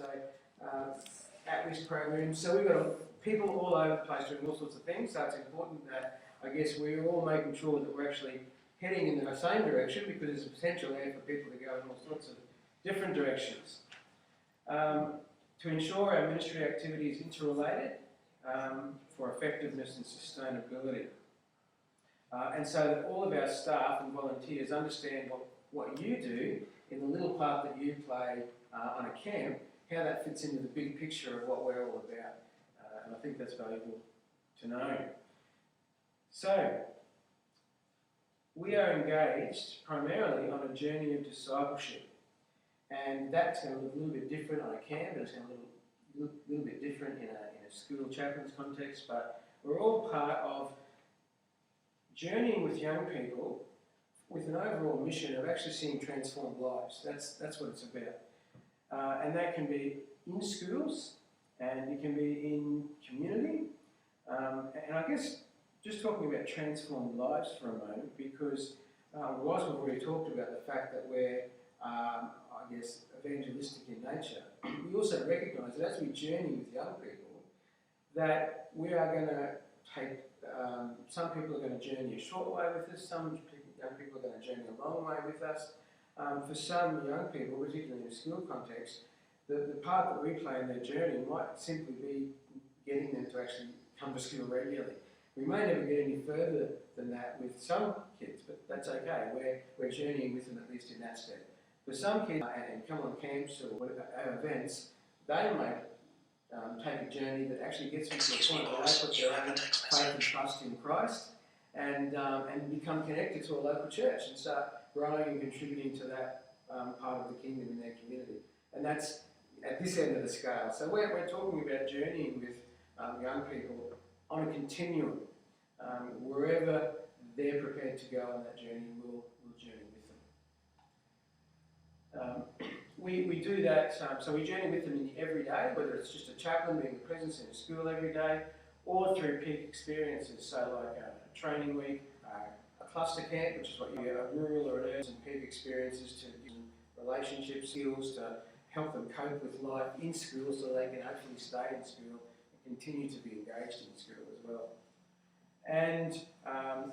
so at-risk programs. So we've got people all over the place doing all sorts of things, so it's important that I guess we're all making sure that we're actually heading in the same direction, because there's a potential there for people to go in all sorts of different directions. To ensure our ministry activity is interrelated for effectiveness and sustainability. And so that all of our staff and volunteers understand what you do in the little part that you play on a camp, how that fits into the big picture of what we're all about. And I think that's valuable to know. So, we are engaged primarily on a journey of discipleship. And that's going to look a little bit different on a camp, and it's going to look a little bit different in a school chaplain's context, but we're all part of journeying with young people with an overall mission of actually seeing transformed lives. That's what it's about. And that can be in schools, and it can be in community. And I guess just talking about transformed lives for a moment, because whilst we've already talked about the fact that we're, I guess, evangelistic in nature, we also recognise that as we journey with young people, that we are going to take, some people are going to journey a short way with us, some young people are going to journey a long way with us. For some young people, particularly in a school context, the part that we play in their journey might simply be getting them to actually come to school regularly. We may never get any further than that with some kids, but that's okay. We're journeying with them at least in that step. For some kids, and come on camps or whatever, events, they may take a journey that actually gets them to a point where they put their own faith and trust in Christ and become connected to a local church and start growing and contributing to that part of the kingdom in their community. And that's at this end of the scale. So we're talking about journeying with young people on a continuum. Wherever they're prepared to go on that journey, we'll journey with them. We do that, so we journey with them in the everyday, whether it's just a chaplain being a presence in a school every day, or through peak experiences, so like a training week, a cluster camp, which is what you get, a rural or an urban peak experiences to give them relationship skills, to help them cope with life in school so they can hopefully stay in school and continue to be engaged in school as well. And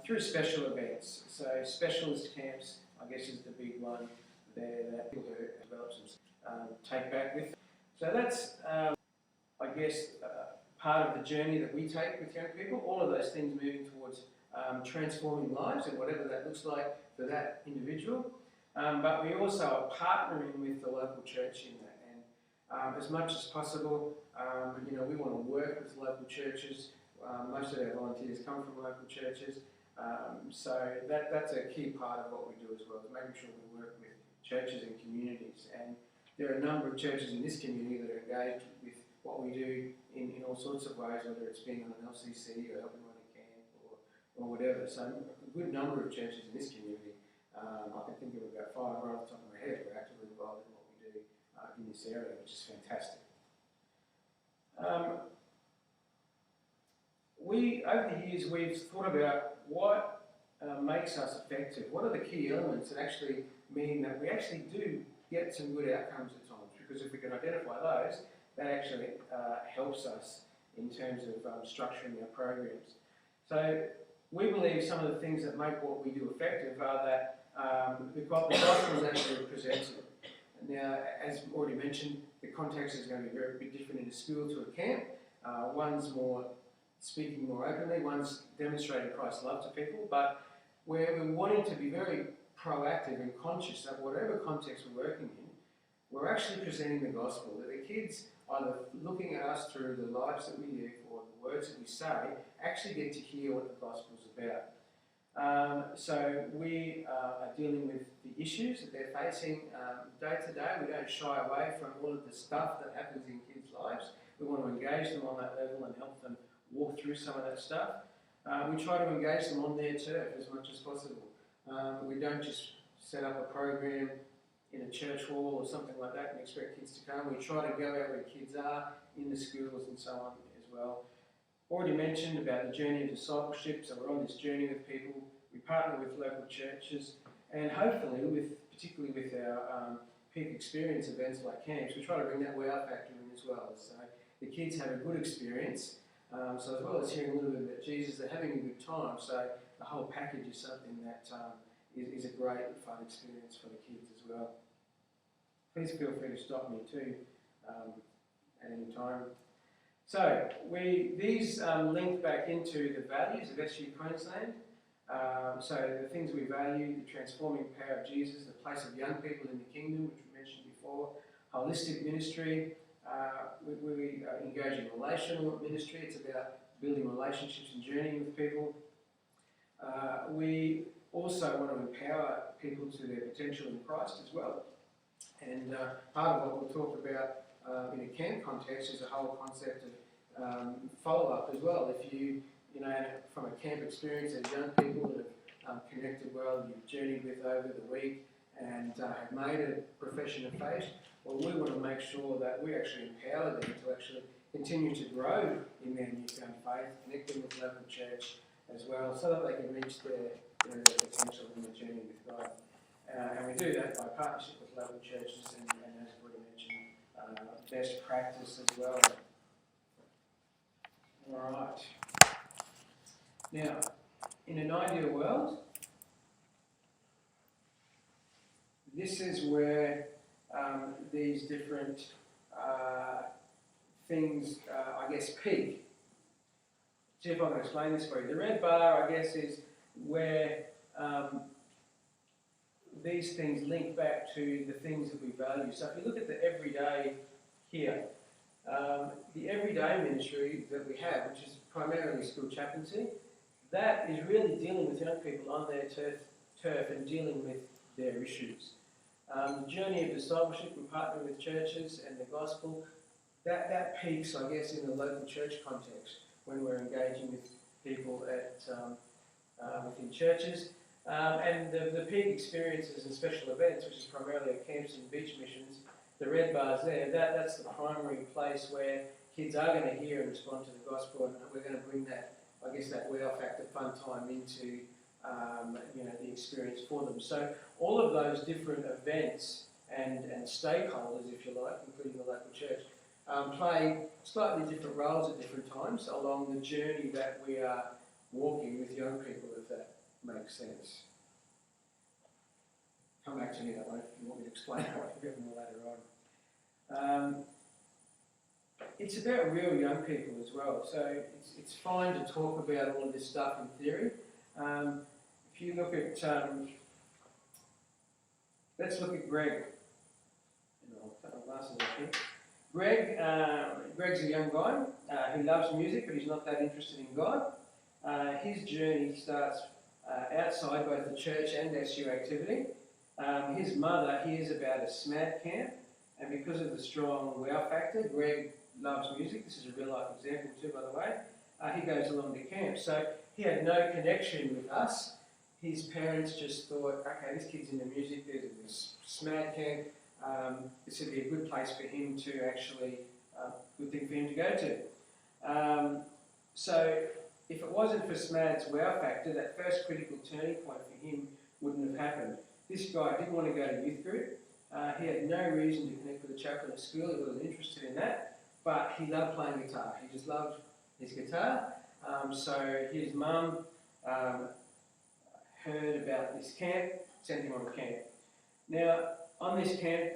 through special events, so specialist camps, I guess, is the big one there that people who develop some take back with. So that's, I guess, part of the journey that we take with young people. All of those things moving towards transforming lives and whatever that looks like for that individual. But we also are partnering with the local church in that. And as much as possible, we want to work with local churches. Most of our volunteers come from local churches. So that's a key part of what we do as well, is making sure we work with churches and communities. And there are a number of churches in this community that are engaged with what we do in all sorts of ways, whether it's being on an LCC or helping run a camp or whatever. So a good number of churches in this community, I can think of about 5 right off the top of my head, who are actively involved in what we do in this area, which is fantastic. Over the years, we've thought about what makes us effective. What are the key elements that actually mean that we actually do get some good outcomes at times? Because if we can identify those, that actually helps us in terms of structuring our programs. So we believe some of the things that make what we do effective are that the gospel is actually presented. Now, as already mentioned, the context is going to be very bit different in a school to a camp. One's more speaking more openly, one's demonstrating Christ's love to people, but we're wanting to be very proactive and conscious that whatever context we're working in, we're actually presenting the gospel, that the kids, either looking at us through the lives that we live or the words that we say, actually get to hear what the gospel's about. So we are dealing with the issues that they're facing day to day. We don't shy away from all of the stuff that happens in kids' lives. We want to engage them on that level and help them walk through some of that stuff. We try to engage them on their turf as much as possible. We don't just set up a program in a church hall or something like that and expect kids to come. We try to go out where kids are, in the schools and so on as well. Already mentioned about the journey of discipleship, so we're on this journey with people. We partner with local churches, and hopefully, particularly with our peak experience events like camps, we try to bring that wow factor in as well. So the kids have a good experience. So as well as hearing a little bit about Jesus, they're having a good time. So the whole package is something that is a great and fun experience for the kids as well. Please feel free to stop me too at any time. So these link back into the values of SU Queensland. So the things we value, the transforming power of Jesus, the place of young people in the kingdom, which we mentioned before, holistic ministry. We engage in relational ministry. It's about building relationships and journeying with people. We also want to empower people to their potential in Christ as well. And part of what we'll talk about in a camp context is the whole concept of follow-up as well. If you from a camp experience as young people that have connected well, you've journeyed with over the week and have made a profession of faith, well, we want to make sure that we actually empower them to actually continue to grow in their newfound faith, connect them with local church as well, so that they can reach their potential in the journey with God. And we do that by partnership with local churches and as we mentioned, best practice as well. All right. Now, in an ideal world, this is where these different things, I guess, peak. See if I can explain this for you. The red bar, I guess, is where these things link back to the things that we value. So if you look at the everyday here, the everyday ministry that we have, which is primarily school chaplaincy, that is really dealing with young people on their turf and dealing with their issues. The journey of discipleship and partnering with churches and the gospel, that peaks, I guess, in the local church context when we're engaging with people within churches. And the peak experiences and special events, which is primarily at camps and beach missions, the red bars there, that's the primary place where kids are going to hear and respond to the gospel, and we're going to bring that, I guess, that wow factor fun time into the experience for them. So all of those different events and stakeholders, if you like, including the local church, play slightly different roles at different times along the journey that we are walking with young people, if that makes sense. Come back to me that way if you want me to explain how I can get more later on. It's about real young people as well, so it's fine to talk about all of this stuff in theory. If you look at, let's look at Greg. I'll put my glasses up here. Greg's a young guy who loves music, but he's not that interested in God. His journey starts outside both the church and SU activity. His mother hears about a SMAD camp, and because of the strong wow factor, Greg loves music. This is a real life example too, by the way. He goes along to camp. So he had no connection with us. His parents just thought, okay, this kid's into music, there's this SMAD camp. This would be a good place for him to actually, good thing for him to go to. So if it wasn't for SMAD's wow factor, that first critical turning point for him wouldn't have happened. This guy didn't want to go to youth group. He had no reason to connect with a chaplain at school. He wasn't interested in that, but he loved playing guitar. He just loved his guitar. So his mum heard about this camp, sent him on a camp. Now, on this camp,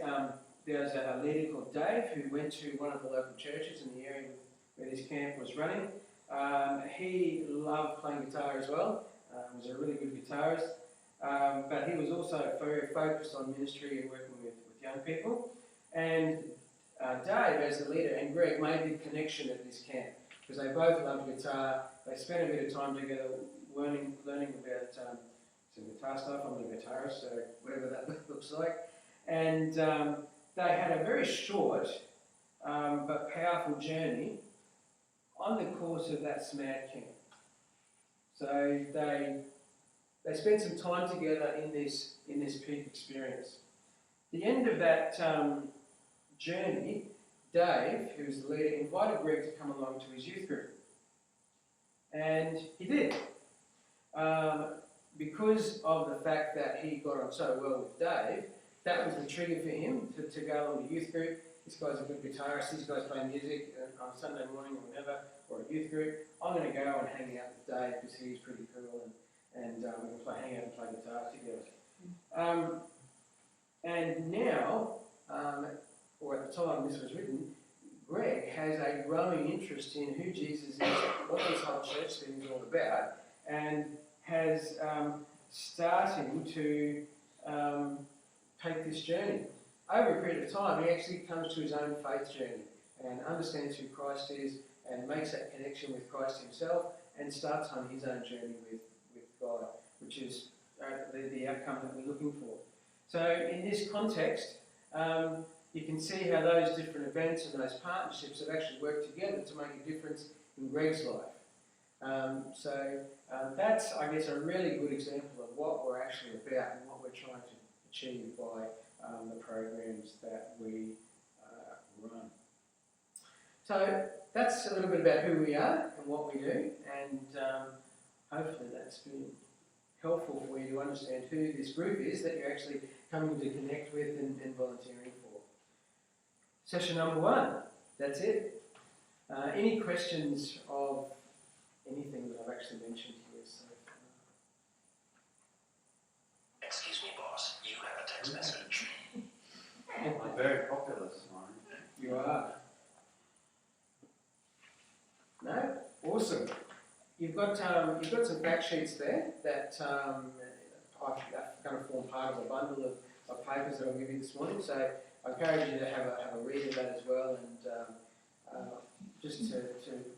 there was a leader called Dave who went to one of the local churches in the area where this camp was running. He loved playing guitar as well. Was a really good guitarist. But he was also very focused on ministry and working with young people. And Dave, as the leader, and Greg made the connection at this camp because they both loved guitar. They spent a bit of time together learning about some guitar stuff. I'm a guitarist, so whatever that looks like. And they had a very short but powerful journey on the course of that SMAD camp. So they spent some time together in this peak experience. The end of that journey, Dave, who was the leader, invited Greg to come along to his youth group. And he did. Because of the fact that he got on so well with Dave, that was the trigger for him to go along to youth group. This guy's a good guitarist, these guys play music on Sunday morning or whenever, or a youth group. I'm going to go and hang out with Dave because he's pretty cool, and we can hang out and play guitar together. And now, or at the time this was written, Greg has a growing interest in who Jesus is, what this whole church thing is all about, and has starting to take this journey. Over a period of time, he actually comes to his own faith journey and understands who Christ is and makes that connection with Christ himself and starts on his own journey with God, which is the outcome that we're looking for. So in this context, you can see how those different events and those partnerships have actually worked together to make a difference in Greg's life. That's, I guess, a really good example of what we're actually about and what we're trying to achieve by the programs that we run. So that's a little bit about who we are and what we do, and hopefully that's been helpful for you to understand who this group is that you're actually coming to connect with and volunteering for. Session number 1, that's it. Any questions of anything that I've actually mentioned here so far? Excuse me, boss, you have a text message. I'm very popular this morning. You are. No? Awesome. You've got some fact sheets there that I've kind of form part of a bundle of papers that I'll give you this morning. So I encourage you to have a read of that as well, and just to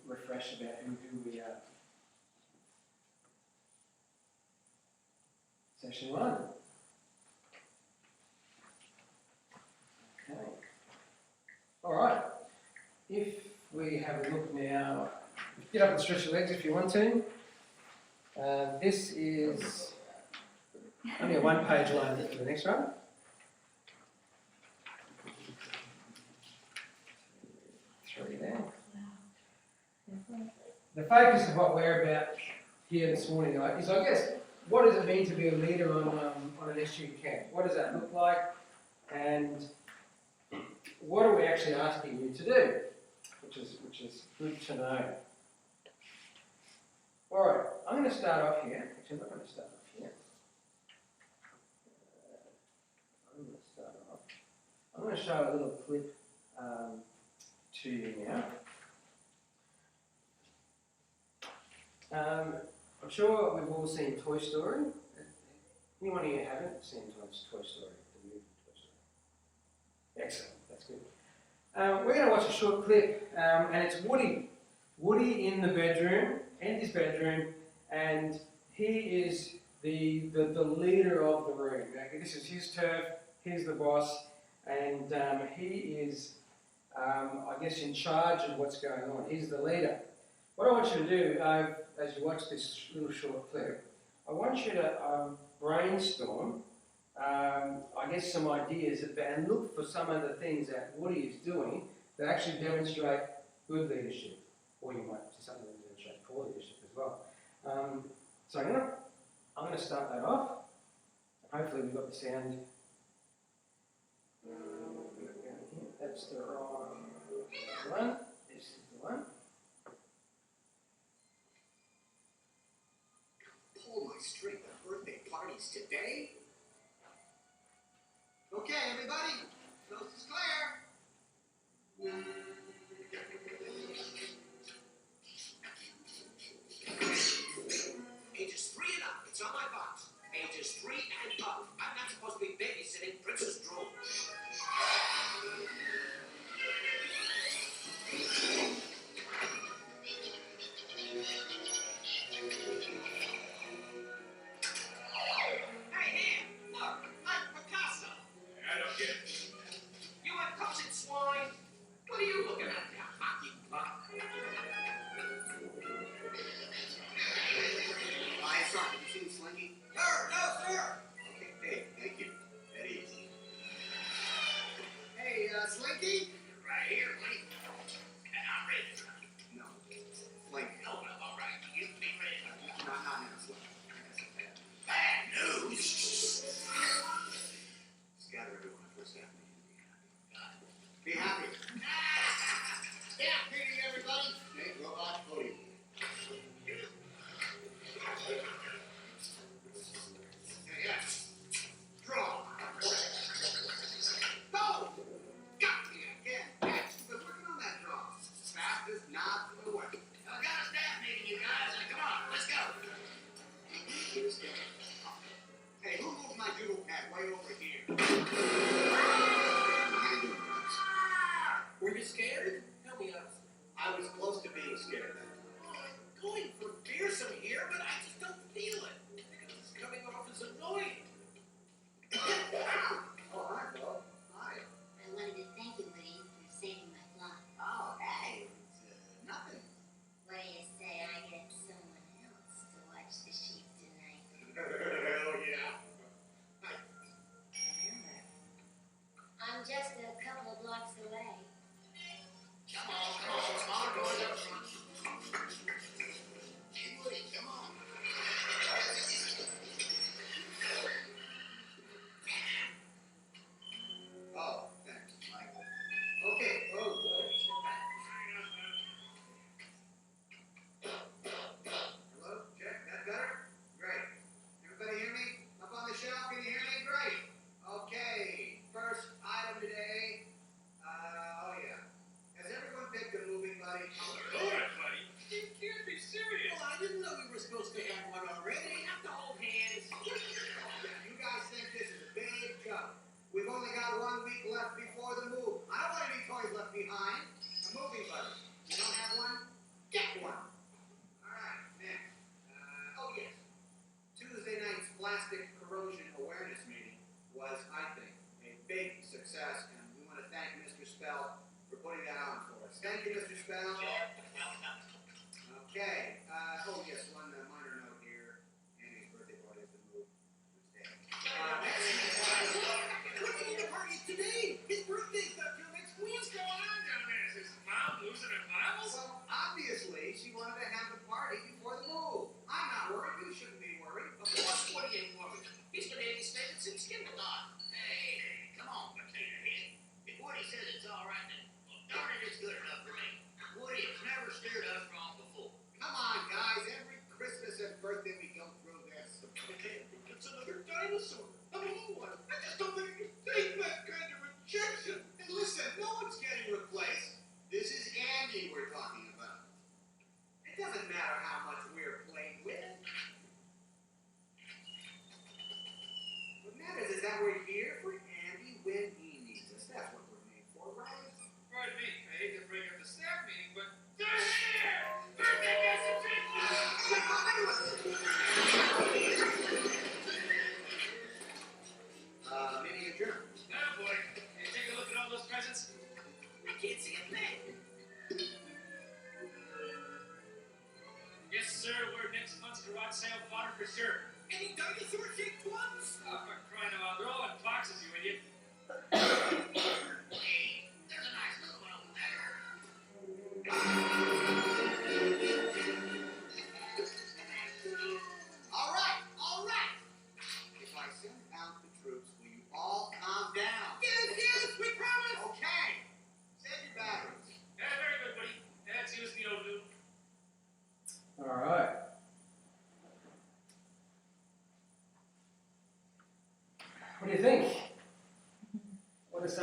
refresh about who we are. Session 1. Okay. All right. If we have a look now, get up and stretch your legs if you want to. This is only a one-page line for the next one. Three there. The focus of what we're about here this morning is, I guess, what does it mean to be a leader on an SU camp? What does that look like? And what are we actually asking you to do? Which is good to know. All right, I'm going to start off here. Actually, I'm not going to start off here. I'm going to show a little clip to you now. I'm sure we've all seen Toy Story. Anyone here haven't seen Toy Story? The movie Toy Story? Excellent, that's good. We're going to watch a short clip, and it's Woody. Woody in the bedroom, in his bedroom, and he is the leader of the room. Okay, this is his turf, he's the boss, and he is, I guess, in charge of what's going on. He's the leader. What I want you to do, as you watch this little short clip, I want you to brainstorm, I guess, some ideas and look for some of the things that Woody is doing that actually demonstrate good leadership, or you might see something that demonstrates poor leadership as well. So I'm going to start that off. Hopefully we've got the sound. That's the wrong one. This is the one. Pull my string of birthday parties today. Okay, everybody, coast is clear. Ages 3 and up, it's on my box. Ages 3 and up. I'm not supposed to be babysitting Princess Drool. Hey, Ham, look, I'm Picasso. I don't get it.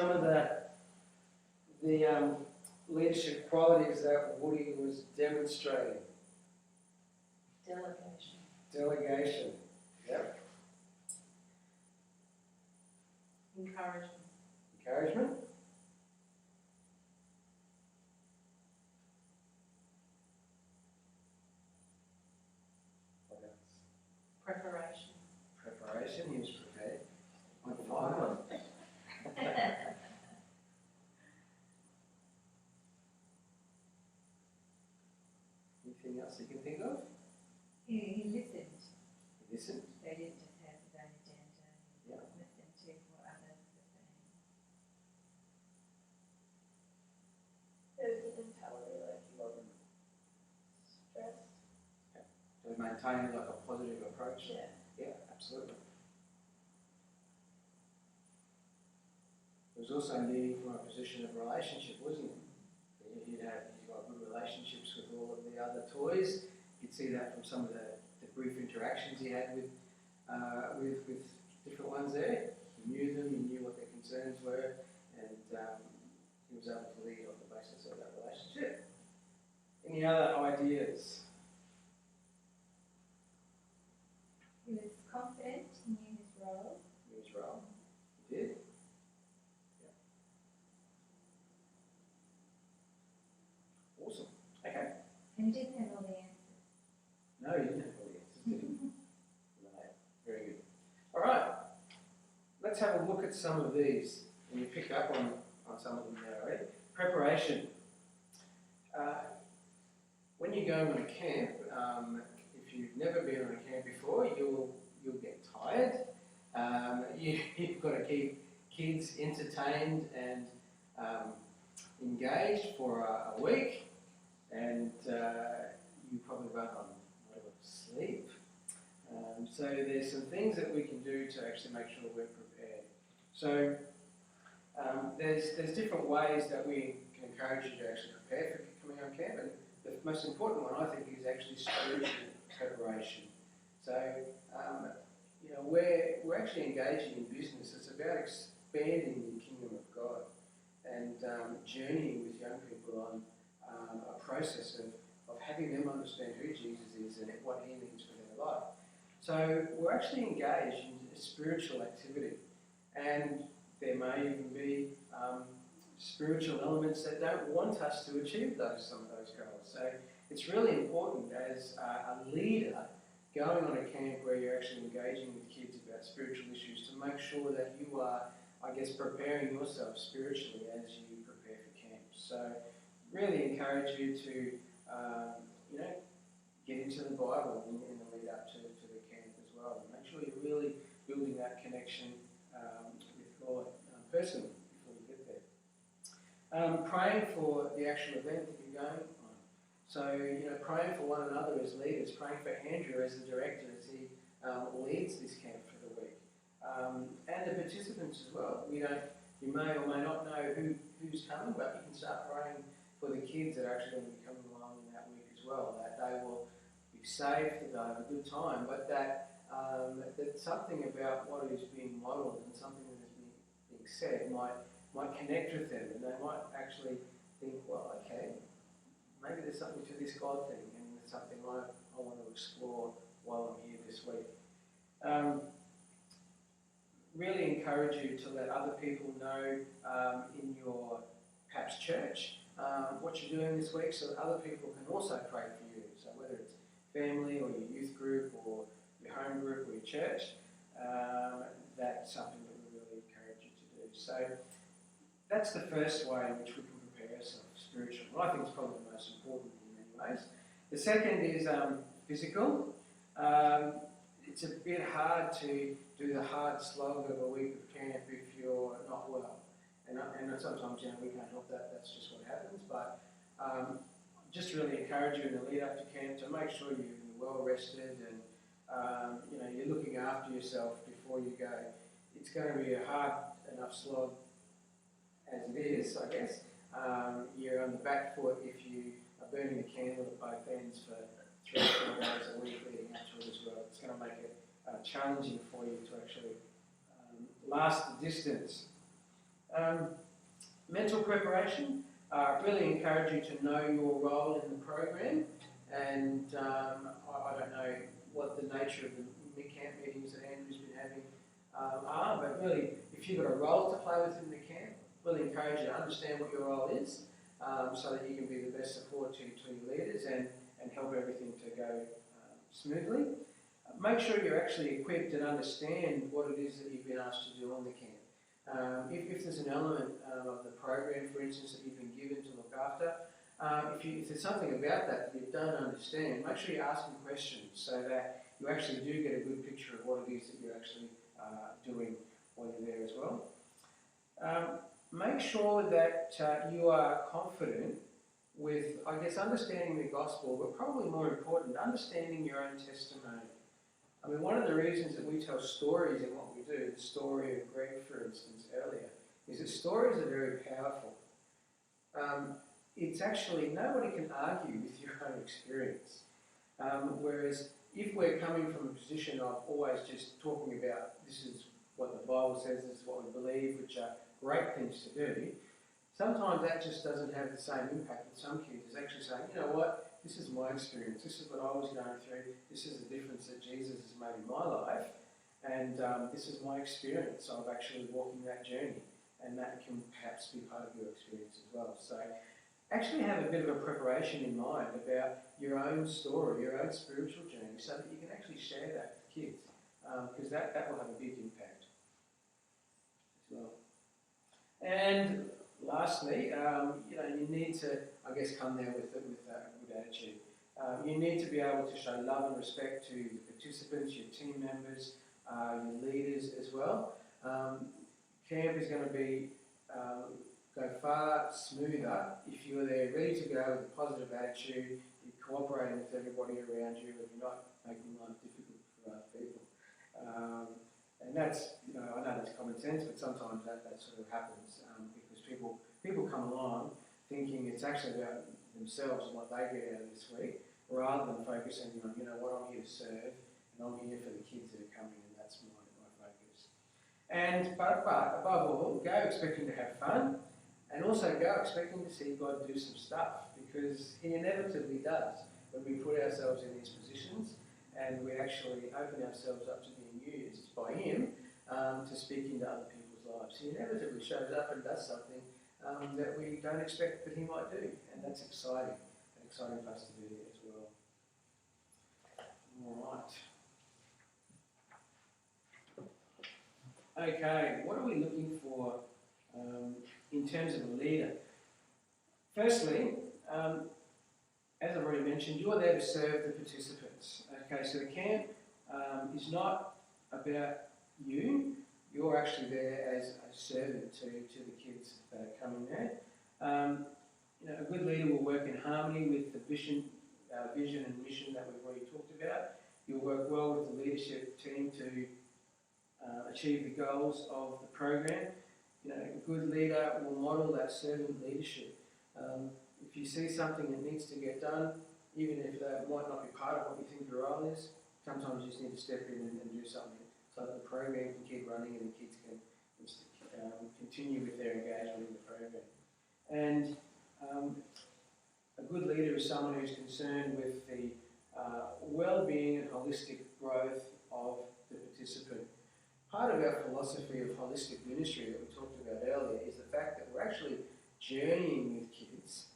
some of the leadership qualities that Woody was demonstrating. Delegation. Delegation. Yep. Encouragement. Encouragement. What else? Preparation. Preparation. He was prepared. On fire. Anything else you can think of? He listened. He listened. They didn't just have his own agenda. He Yeah. listened to what others were saying. There's the mentality, like he wasn't stressed. To maintain like a positive approach. Yeah. Yeah, absolutely. It was also leading from a position of relationship, wasn't it? He got good relationships with all of the other toys. You'd see that from some of the brief interactions he had with different ones there. He knew them, he knew what their concerns were, and he was able to lead on the basis of that relationship. Any other ideas? He was confident, he knew his role. In his role? He did? Yeah. Awesome. Okay. And he didn't have all the answers. No, you didn't have all the answers, did you? No. Very good. All right. Let's have a look at some of these. And you pick up on some of them now, right? Preparation. When you're going on a camp, if you've never been on a camp before, you'll get tired. You've got to keep kids entertained and engaged for a week, and you probably run on sleep. So there's some things that we can do to actually make sure we're prepared. So there's different ways that we can encourage you to actually prepare for coming on camp, and the most important one I think is actually spiritual preparation. So we're actually engaging in business. It's about expanding the kingdom of God and journeying with young people on a process of having them understand who Jesus is and what he means for their life. So we're actually engaged in a spiritual activity, and there may even be spiritual elements that don't want us to achieve some of those goals. So it's really important as a leader going on a camp where you're actually engaging with kids about spiritual issues to make sure that you are, preparing yourself spiritually as you prepare for camp. So really encourage you to, get into the Bible in the lead up to the camp as well. And make sure you're really building that connection with God personally before you get there. Praying for the actual event that you're going on. So, praying for one another as leaders, praying for Andrew as the director as he leads this camp for the week. And the participants as well. You may or may not know who's coming, but you can start praying for the kids that are actually going to be coming along in that week as well, that they will be safe, that they'll have a good time, but that something about what is being modelled and something that is being said might connect with them, and they might actually think, well, okay, maybe there's something to this God thing, and it's something I want to explore while I'm here this week. Really encourage you to let other people know in your perhaps church what you're doing this week, so that other people can also pray for you. So whether it's family or your youth group or your home group or your church, that's something that we really encourage you to do. So that's the first way in which we can prepare ourselves spiritually. Well, I think it's probably the most important in many ways. The second is physical. It's a bit hard to do the hard slog of a week of camp if you're not well. And sometimes, we can't help that. That's just what happens. But just really encourage you in the lead up to camp to make sure you're well rested and you're looking after yourself before you go. It's going to be a hard enough slog as it is, I guess. You're on the back foot if you are burning the candle at both ends for 3 or 4 days a week leading up to it as well. It's going to make it challenging for you to actually last the distance. Mental preparation. Really encourage you to know your role in the program, and I don't know what the nature of the camp meetings that Andrew's been having are, but really, if you've got a role to play within the camp, really encourage you to understand what your role is, so that you can be the best support to your leaders and help everything to go smoothly. Make sure you're actually equipped and understand what it is that you've been asked to do on the camp. If there's an element of the program, for instance, that you've been given to look after, if there's something about that you don't understand, make sure you're asking questions so that you actually do get a good picture of what it is that you're actually doing while you're there as well. Make sure that you are confident with, I guess, understanding the gospel, but probably more important, understanding your own testimony. I mean, one of the reasons that we tell stories in what we do, the story of Greg, for instance, earlier, is that stories are very powerful. It's actually, nobody can argue with your own experience. Whereas if we're coming from a position of always just talking about this is what the Bible says, this is what we believe, which are great things to do, sometimes that just doesn't have the same impact with some kids. It's actually saying, you know what, this is my experience, this is what I was going through, this is the difference that Jesus has made in my life, and this is my experience of actually walking that journey, and that can perhaps be part of your experience as well. So actually have a bit of a preparation in mind about your own story, your own spiritual journey, so that you can actually share that with kids, because that will have a big impact as well. And lastly, you need to, I guess, come there with a good attitude. You need to be able to show love and respect to the participants, your team members, your leaders as well. Camp is going to go far smoother if you're there ready to go with a positive attitude, you're cooperating with everybody around you, and you're not making life difficult for other people. And that's, I know that's common sense, but sometimes that sort of happens because people come along thinking it's actually about themselves and what they get out of this week, rather than focusing on, what I'm here to serve, and I'm here for the kids that are coming, and that's my focus. But above all, go expecting to have fun, and also go expecting to see God do some stuff, because He inevitably does when we put ourselves in these positions and we actually open ourselves up to being used by Him to speak into other people's lives. He inevitably shows up and does something that we don't expect that He might do, and that's exciting. An exciting place to be as well. All right. Okay, what are we looking for in terms of a leader? Firstly, as I've already mentioned, you're there to serve the participants. Okay, so the camp is not about you. You're actually there as a servant to the kids that are coming there. A good leader will work in harmony with the vision and mission that we've already talked about. You'll work well with the leadership team to achieve the goals of the program. A good leader will model that servant leadership. If you see something that needs to get done, even if that might not be part of what you think your role is, sometimes you just need to step in and do something so that the program can keep running and the kids can continue with their engagement in the program. And a good leader is someone who's concerned with the well-being and holistic growth of the participant. Part of our philosophy of holistic ministry that we talked about earlier is the fact that we're actually journeying with kids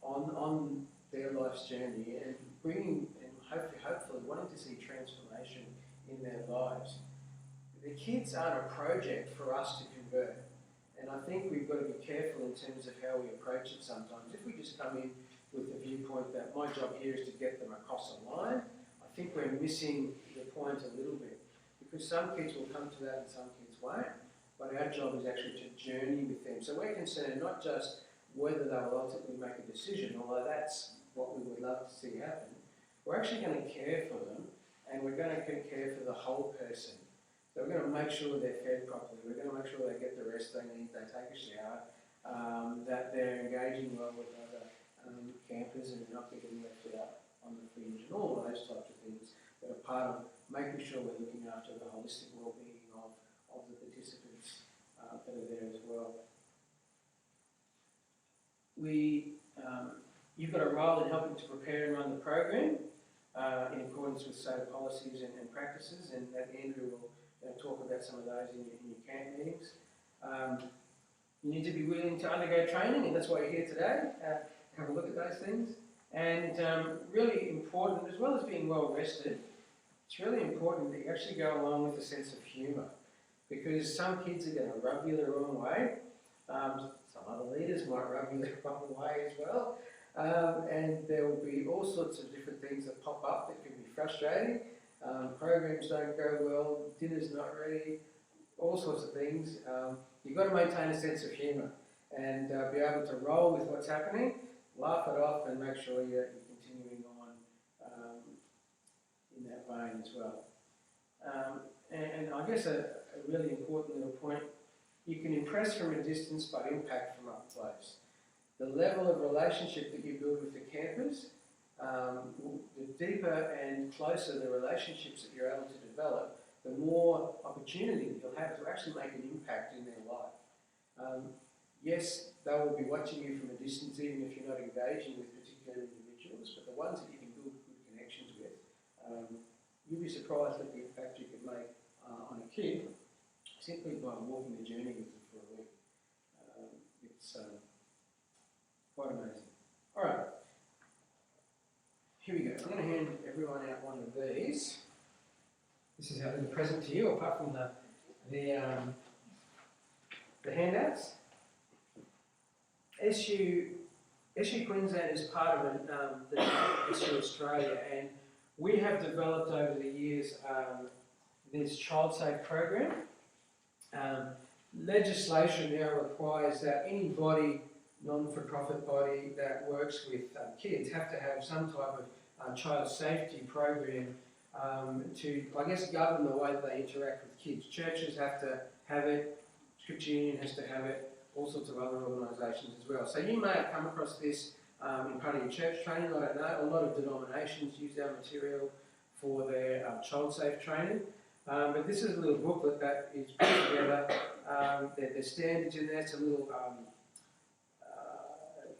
on their life's journey and bringing and hopefully wanting to see transformation in their lives. The kids aren't a project for us to convert, and I think we've got to be careful in terms of how we approach it sometimes. If we just come in with the viewpoint that my job here is to get them across a line, I think we're missing the point a little bit, because some kids will come to that and some kids won't, but our job is actually to journey with them. So we're concerned not just whether they will ultimately make a decision, although that's what we would love to see happen. We're actually going to care for them, and we're going to care for the whole person. So we're going to make sure they're fed properly, we're going to make sure they get the rest they need, they take a shower, that they're engaging well with other campers and not getting left out on the fringe, and all of those types of things that are part of making sure we're looking after the holistic well-being of the participants that are there as well. You've got a role in helping to prepare and run the program in accordance with SADA policies and practices, and Andrew will talk about some of those in your camp meetings. You need to be willing to undergo training, and that's why you're here today. Have a look at those things. And really important, as well as being well rested, it's really important that you actually go along with a sense of humour, because some kids are going to rub you the wrong way. Some other leaders might rub you the wrong way as well. And there will be all sorts of different things that pop up that can be frustrating. Programs don't go well, dinner's not ready, all sorts of things. You've got to maintain a sense of humour and be able to roll with what's happening, laugh it off, and make sure you're continuing on in that vein as well. And I guess a really important little point, you can impress from a distance but impact from up close. The level of relationship that you build with the campers, the deeper and closer the relationships that you're able to develop, the more opportunity you'll have to actually make an impact in their life. Yes, they will be watching you from a distance, even if you're not engaging with particular individuals, but the ones that you can build good connections with, you'll be surprised at the impact you can make on a kid simply by walking the journey with them for a week. It's quite amazing. All right, here we go. I'm going to hand everyone out one of these. This is our little present to you, apart from the handouts. SU Queensland is part of the SU Australia, and we have developed over the years this child safe program. Legislation now requires that any body, non-for-profit body that works with kids have to have some type of child safety program to, I guess, govern the way that they interact with kids. Churches have to have it, Scripture Union has to have it, all sorts of other organisations as well. So you may have come across this in part of your church training, I don't know. A lot of denominations use our material for their child safe training. But this is a little booklet that is put together. There's standards in there, some little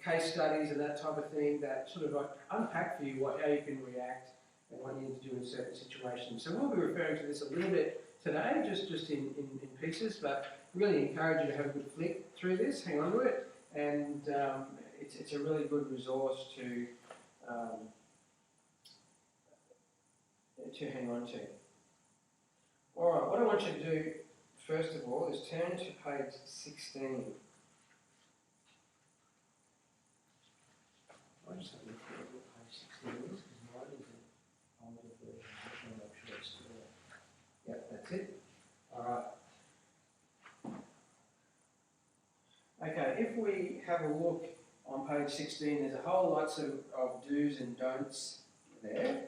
case studies and that type of thing that sort of like unpack for you how you can react and what you need to do in certain situations. So we'll be referring to this a little bit today, just in pieces, but really encourage you to have a good flick through this, hang on to it, and it's a really good resource to hang on to. All right, what I want you to do first of all is turn to page 16. I just have to look at what page 16 is, because mine isn't on the version. I'm not sure it's still there. Yep, that's it. All right. Okay, if we have a look on page 16, there's a whole lots of do's and don'ts there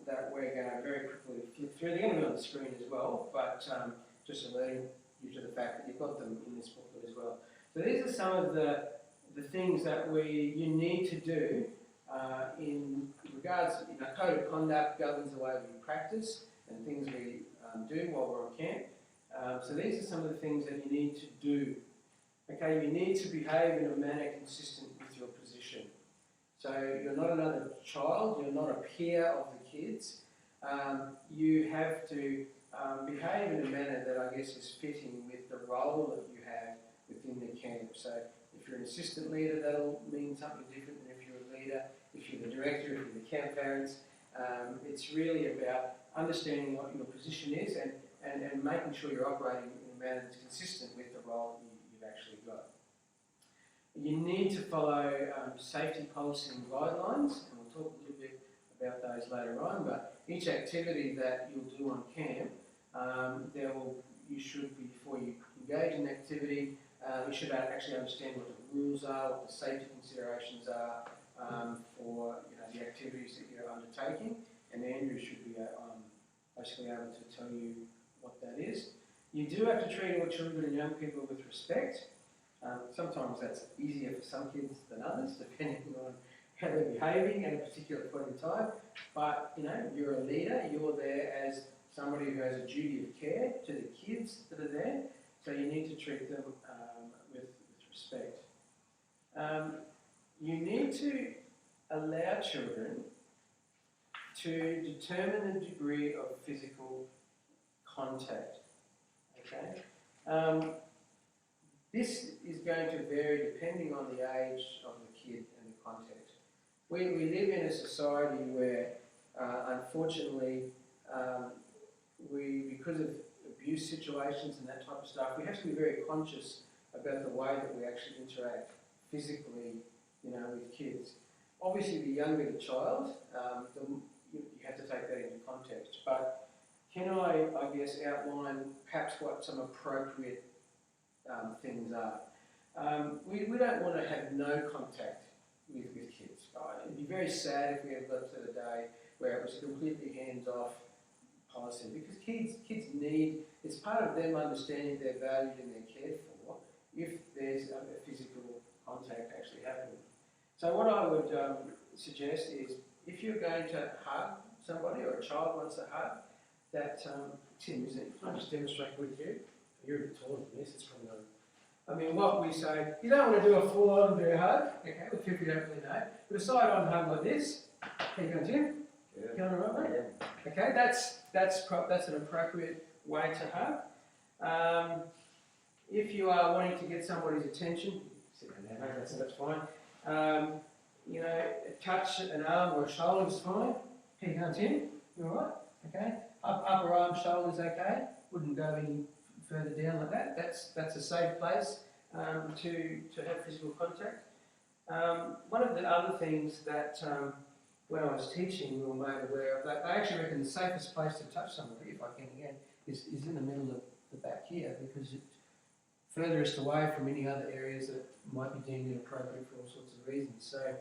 that we're going to very quickly flip through. They're going to be on the screen as well, but just alerting you to the fact that you've got them in this booklet as well. So these are some of the things that you need to do in regards, code of conduct governs the way we practice and things we do while we're on camp. So these are some of the things that you need to do. Okay, you need to behave in a manner consistent with your position. So you're not another child, you're not a peer of the kids. You have to behave in a manner that I guess is fitting with the role that you have within the camp. So if you're an assistant leader, that'll mean something different than if you're a leader. If you're the director, if you're the camp parents, it's really about understanding what your position is and making sure you're operating in a manner that's consistent with the role that you've actually got. You need to follow safety policy and guidelines, and we'll talk a little bit about those later on, but each activity that you'll do on camp, you should be, before you engage in activity, you should actually understand what the rules are, what the safety considerations are for the activities that you're undertaking, and Andrew should be basically able to tell you what that is. You do have to treat all children and young people with respect. Sometimes that's easier for some kids than others, depending on how they're behaving at a particular point in time. But you're a leader. You're there as somebody who has a duty of care to the kids that are there. So you need to treat them with respect. You need to allow children to determine the degree of physical contact. Okay? This is going to vary depending on the age of the kid and the context. We live in a society where, unfortunately, because of abuse situations and that type of stuff, we have to be very conscious about the way that we actually interact physically, with kids. Obviously, the younger the child, you have to take that into context. But can I guess, outline perhaps what some appropriate things are? We don't want to have no contact with kids. Right? It'd be very sad if we had got to the day where it was a completely hands-off policy, because kids need, it's part of them understanding they're valued and they're cared for if there's a physical contact actually happening. So what I would suggest is, if you're going to hug somebody or a child wants to hug, that, Tim, is it? Can I just demonstrate with you? You're a bit taller than this, it's probably not. I mean, what we say, you don't want to do a full-on bear hug, okay, with people you don't really know, but a side-on hug like this. Here you go, Tim. Yeah. You want to rub it? Okay, that's an appropriate way to hug. If you are wanting to get somebody's attention, sit down there, that's fine. A touch, an arm or a shoulder is fine. Here you go, Tim. You all right? Okay. Upper arm, shoulders, okay. Wouldn't go any further down like that. That's a safe place to have physical contact. One of the other things that when I was teaching, we were made aware of that. I actually reckon the safest place to touch somebody, if I can again, is in the middle of the back here, because it's furthest away from any other areas that might be deemed inappropriate for all sorts of reasons. So,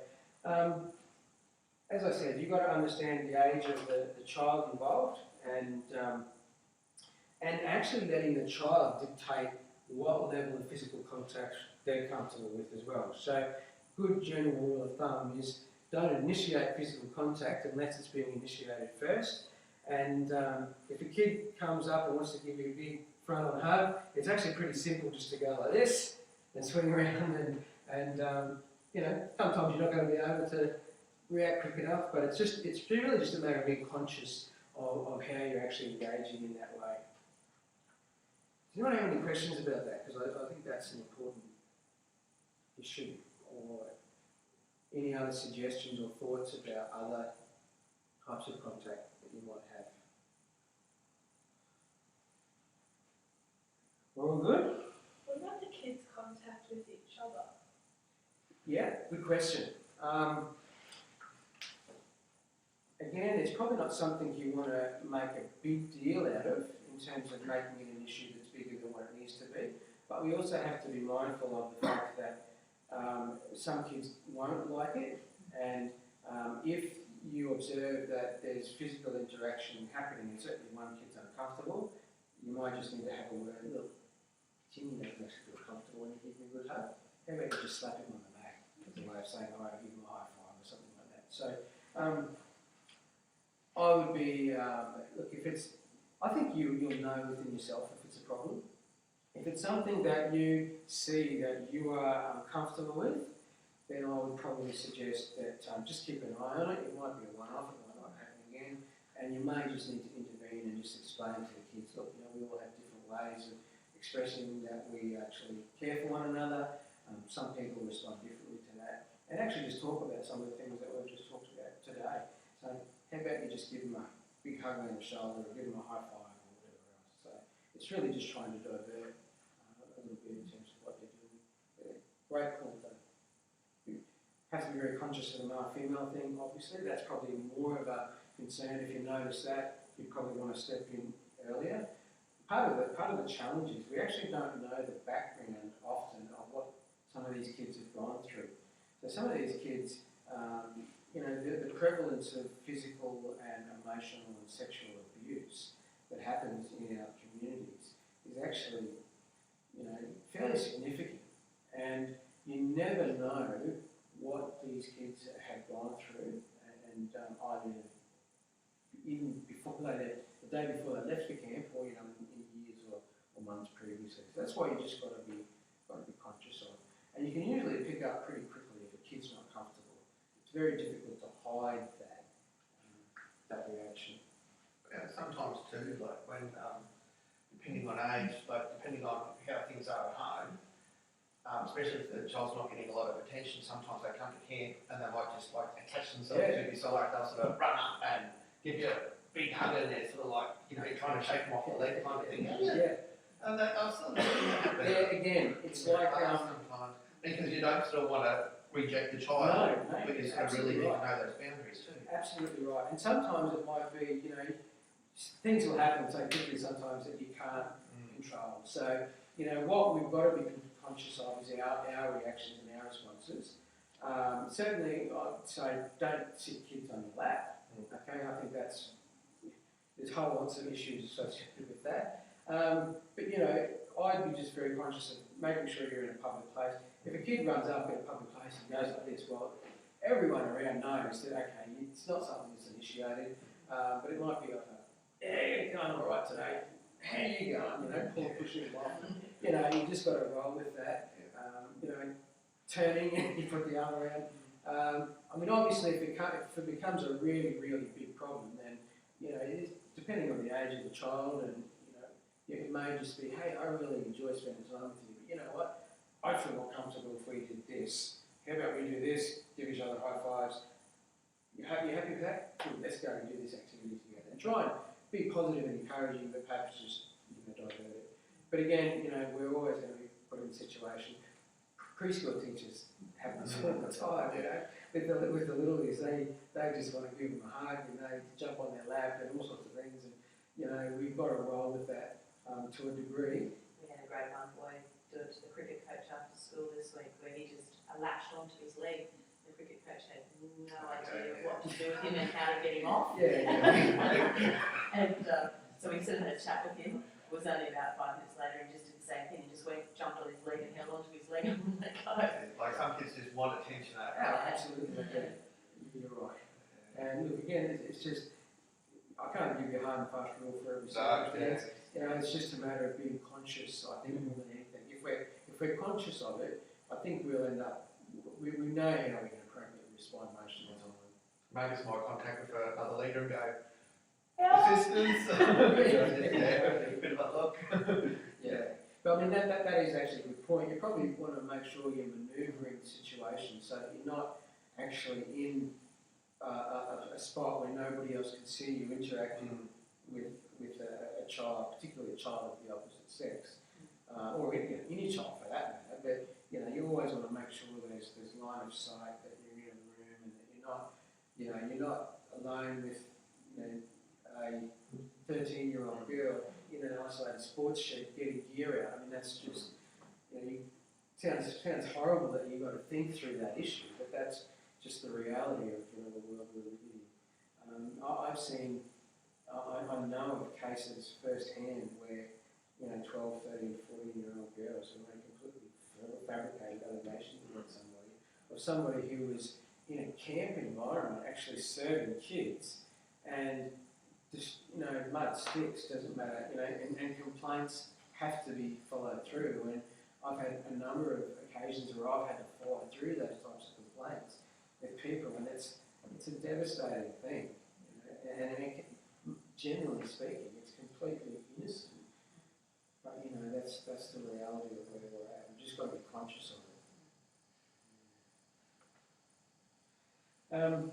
as I said, you've got to understand the age of the child involved, and actually letting the child dictate what level of physical contact they're comfortable with as well. So, good general rule of thumb is don't initiate physical contact unless it's being initiated first. And if a kid comes up and wants to give you a big front-on hug, it's actually pretty simple just to go like this and swing around, and sometimes you're not going to be able to react quick enough, but it's really just a matter of being conscious of how you're actually engaging in that way. Does anyone have any questions about that? Because I think that's an important issue. Or any other suggestions or thoughts about other types of contact that you might have? We're all good? What about the kids' contact with each other? Yeah, good question. Again, it's probably not something you want to make a big deal out of in terms of making it an issue that's bigger than what it needs to be. But we also have to be mindful of the fact that some kids won't like it, and if you observe that there's physical interaction happening and certainly one kid's uncomfortable, you might just need to have a word. Look, Jimmy doesn't actually feel comfortable when you give me a good hug. How about you just slap him on the back as a way of saying, oh, give him a high five or something like that. So I would be, look, I think you'll know within yourself if it's a problem. If it's something that you see that you are uncomfortable with, then I would probably suggest that just keep an eye on it. It might be a one-off, it might not happen again, and you may just need to intervene and just explain to the kids, look, we all have different ways of expressing that we actually care for one another. Some people respond differently to that, and actually just talk about some of the things that we've just talked about today. So how about you just give them a big hug on the shoulder, or give them a high five, or whatever else. So it's really just trying to divert a little bit in terms of what they're doing. Great call though. You have to be very conscious of the male-female thing, obviously. That's probably more of a concern. If you notice that, you probably want to step in earlier. Part of the challenge is we actually don't know the background often of what some of these kids have gone through. So some of these kids, the prevalence of physical and emotional and sexual abuse that happens in our communities is actually, fairly significant. And you never know what these kids have gone through, and either even before the day before they left the camp, or in years or months previously. So that's why you just got to be conscious of. And you can usually pick up pretty quickly if a kid's not comfortable. It's very difficult to hide that reaction. Yeah, sometimes too, like when, depending on age, like depending on how things are at home, especially if the child's not getting a lot of attention, sometimes they come to camp and they might just like attach themselves to you, so like they'll sort of run up and give you a big hug and they're sort of like, you know, you're trying to shake them off the leg kind of thing. Yeah. And I've sort of seen that happen. Yeah, again, it's like sometimes, because you don't sort of want to reject the child, no, but you sort of really need to know those boundaries too. absolutely right. And sometimes it might be, you know, things will happen so quickly sometimes that you can't control. So, you know, what we've got to be conscious of is our reactions and our responses. Certainly, I'd say don't sit kids on your lap. Okay, I think there's whole lots of issues associated with that. But you know, I'd be just very conscious of making sure you're in a public place. If a kid runs up in a public place and goes like this, well, everyone around knows that okay, it's not something that's initiated, but it might be like yeah, you're going all right today. How are you going? You know, pushing them off. You know, you just got to roll with that. You know, turning and you put the arm around. I mean, obviously, if it becomes a really, really big problem, then you know, depending on the age of the child, and you know, it may just be, hey, I really enjoy spending time with you, but you know what? I feel more comfortable if we did this. How about we do this? Give each other high fives. You happy with that? Good, let's go and do this activity together. And try and be positive and encouraging, but perhaps just divert it. But again, you know, we're always going to be put in a situation. Preschool teachers have this all the time, you know, with the littlies, they just want to give them a hug, you know, jump on their lap and all sorts of things, and you know, we've got to roll with that to a degree. We had a grade 1 boy do it to the cricket coach after school this week, where he just latched onto his leg. The cricket coach had no idea what to do with him and how to get him off. And so we sort of had a chat with him. It was only about 5 minutes later, he just did the same thing. He just jumped on his leg and held onto his leg and wouldn't let go. Like some kids just want attention. Absolutely, you're right. And look, again, it's just, I can't give you a hard and fast rule for every circumstance. You know, it's just a matter of being conscious, I think, more than anything. If we're conscious of it, I think we'll end up, we know how we can appropriately respond most of the time. Maybe it's my contact with another leader and go, Help! assistance. Bit of a look. Yeah. But I mean, that is actually a good point. You probably want to make sure you're manoeuvring the situation so that you're not actually in a spot where nobody else can see you interacting with a child, particularly a child of the opposite sex, or any child for that matter. But you know, you always want to make sure there's line of sight, that you're in a room, and that you're not alone with a 13-year-old girl in an isolated sports shed getting gear out. I mean, that's just, sounds horrible that you've got to think through that issue, but that's just the reality of the world we live in. I know of cases firsthand where 12, 13, 14-year-old girls who make completely fabricated allegations against somebody who was in a camp environment actually serving kids, and just mud sticks, doesn't matter, and complaints have to be followed through. And I've had a number of occasions where I've had to follow through those types of complaints with people, and it's a devastating thing. And generally speaking, it's completely innocent. But that's the reality of where we're at. We've just got to be conscious of it.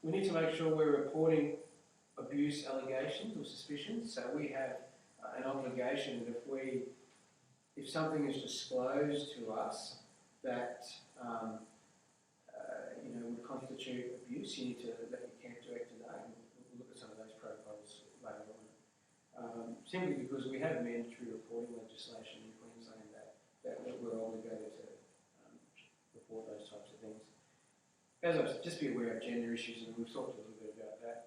We need to make sure we're reporting abuse allegations or suspicions. So we have an obligation that if something is disclosed to us that would constitute abuse, you need to let your camp director know. We'll look at some of those protocols later on. Simply because we have mandatory reporting legislation in Queensland that we're obligated to report those types of things. As I was, just be aware of gender issues, and we've talked a little bit about that.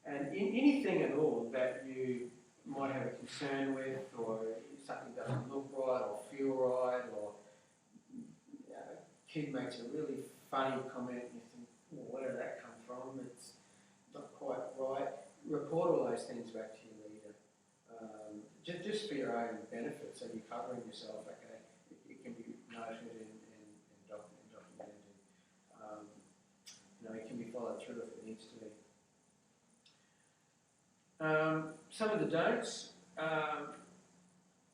And in anything at all that you might have a concern with, or something doesn't look right or feel right, or a kid makes a really funny comment and you think, well, where did that come from? It's not quite right. Report all those things back to your leader. just for your own benefit, so you're covering yourself, okay, it can be noted and documented. It can be followed through if it needs to be. Some of the don'ts,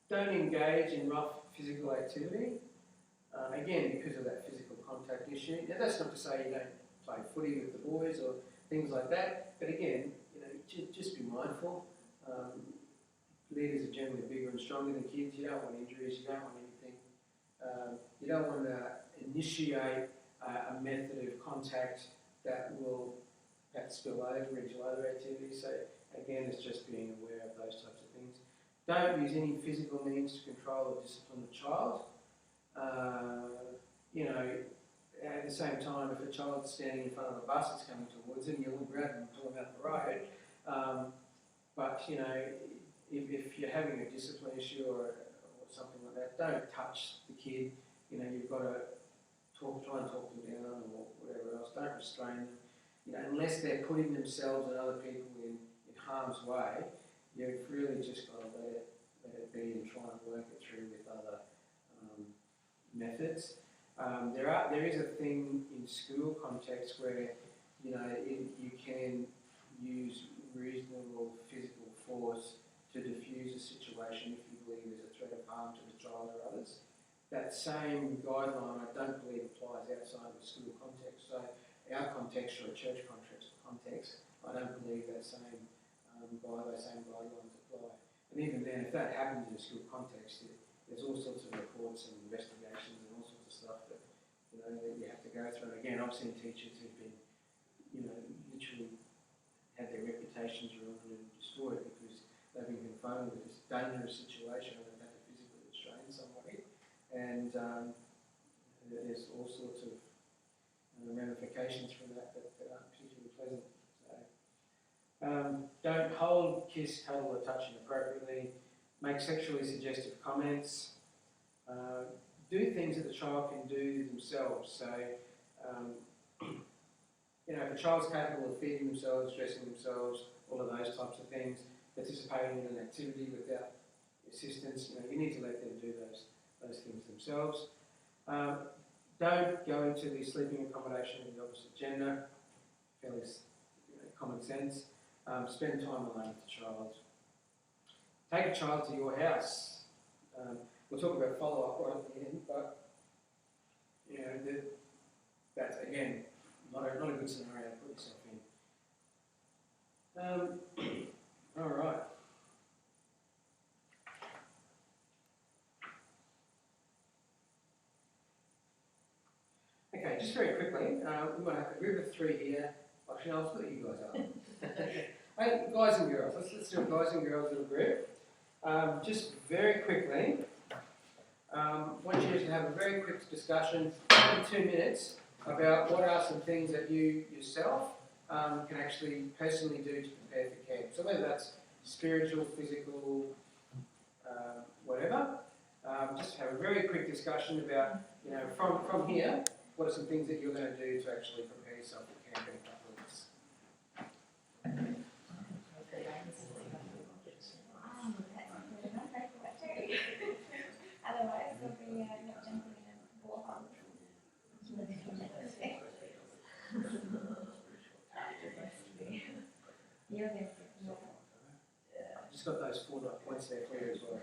don't engage in rough physical activity. Again, because of that physical contact issue. Now that's not to say you don't play footy with the boys or things like that, but again, just be mindful. Leaders are generally bigger and stronger than kids. You don't want injuries, you don't want anything. You don't want to initiate a method of contact that will perhaps spill over into other activities. So again, it's just being aware of those types of things. Don't use any physical means to control or discipline a child. At the same time, if a child's standing in front of a bus that's coming towards them, you'll grab them and pull them out the road. If you're having a discipline issue or something like that, don't touch the kid. You've got to try and talk them down or whatever else. Don't restrain them. Unless they're putting themselves and other people in harm's way, you've really just got to let it be and try and work it through with other methods. There is a thing in school context where you can use reasonable physical force to diffuse a situation if you believe there's a threat of harm to the child or others. That same guideline I don't believe applies outside of the school context. So our context or a church context, I don't believe that same guidelines apply. And even then, if that happens in a school context, there's all sorts of reports and investigations and all sorts of stuff that you have to go through. And again, I've seen teachers who've been, literally had their reputations ruined and destroyed because they've been confronted with this dangerous situation and they've had to physically restrain somebody. And there's all sorts of ramifications from that aren't particularly pleasant. So, don't hold, kiss, cuddle or touch inappropriately. Make sexually suggestive comments. Do things that the child can do themselves. So, if a child's capable of feeding themselves, dressing themselves, all of those types of things, participating in an activity without assistance, you need to let them do those things themselves. Don't go into the sleeping accommodation of the opposite gender. Fairly common sense. Spend time alone with the child. Take a child to your house. We'll talk about follow-up right at the end, but that's again not a good scenario to put yourself in. All right. Okay, just very quickly, we might have a group of three here. Actually, I'll split you guys up. Hey, guys and girls. Let's do a guys and girls little group. Just very quickly, want you to have a very quick discussion, maybe 2 minutes, about what are some things that you yourself can actually personally do to prepare for camp. So whether that's spiritual, physical, whatever. Just have a very quick discussion about, from here, what are some things that you're going to do to actually prepare yourself for camp in a couple of weeks. Otherwise, we'll be not jumping in a borehole. Just got those 4 points there for you as well.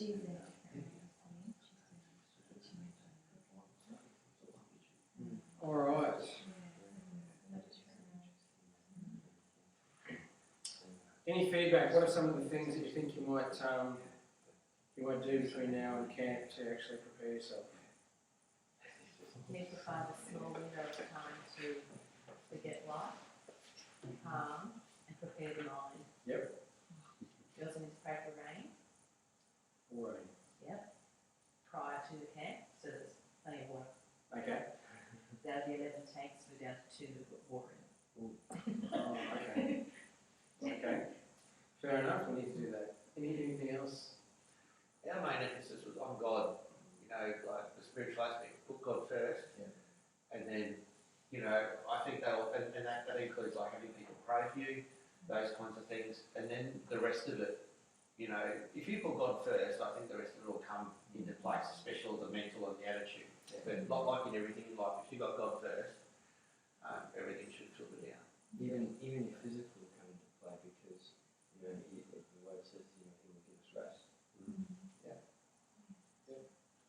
She's in Australia, All right. Any feedback? What are some of the things that you think you might do between now and camp to actually prepare yourself? Need to find a small window of time to forget life, calm, and prepare the mind. Yep. You also need to pray for rain. Alright. Yep. Prior to the camp, so there's plenty of water. Okay. Down to 11 tanks, we're down to 2 that put water in. Oh, okay. Okay. Fair enough. We need to do that. Anything else? Our main emphasis was on God, you know, like the spiritual aspect, put God first. Yeah. And then, you know, I think and that includes like having people pray for you, those kinds of things. And then the rest of it, you know, if you put God first, I think the rest of it will come into place, especially the mental and the attitude. Yeah. But not like in everything in life, if you got God first, everything should filter down. Even your physical will come into play because, you know, the word says, you know, he will give us rest.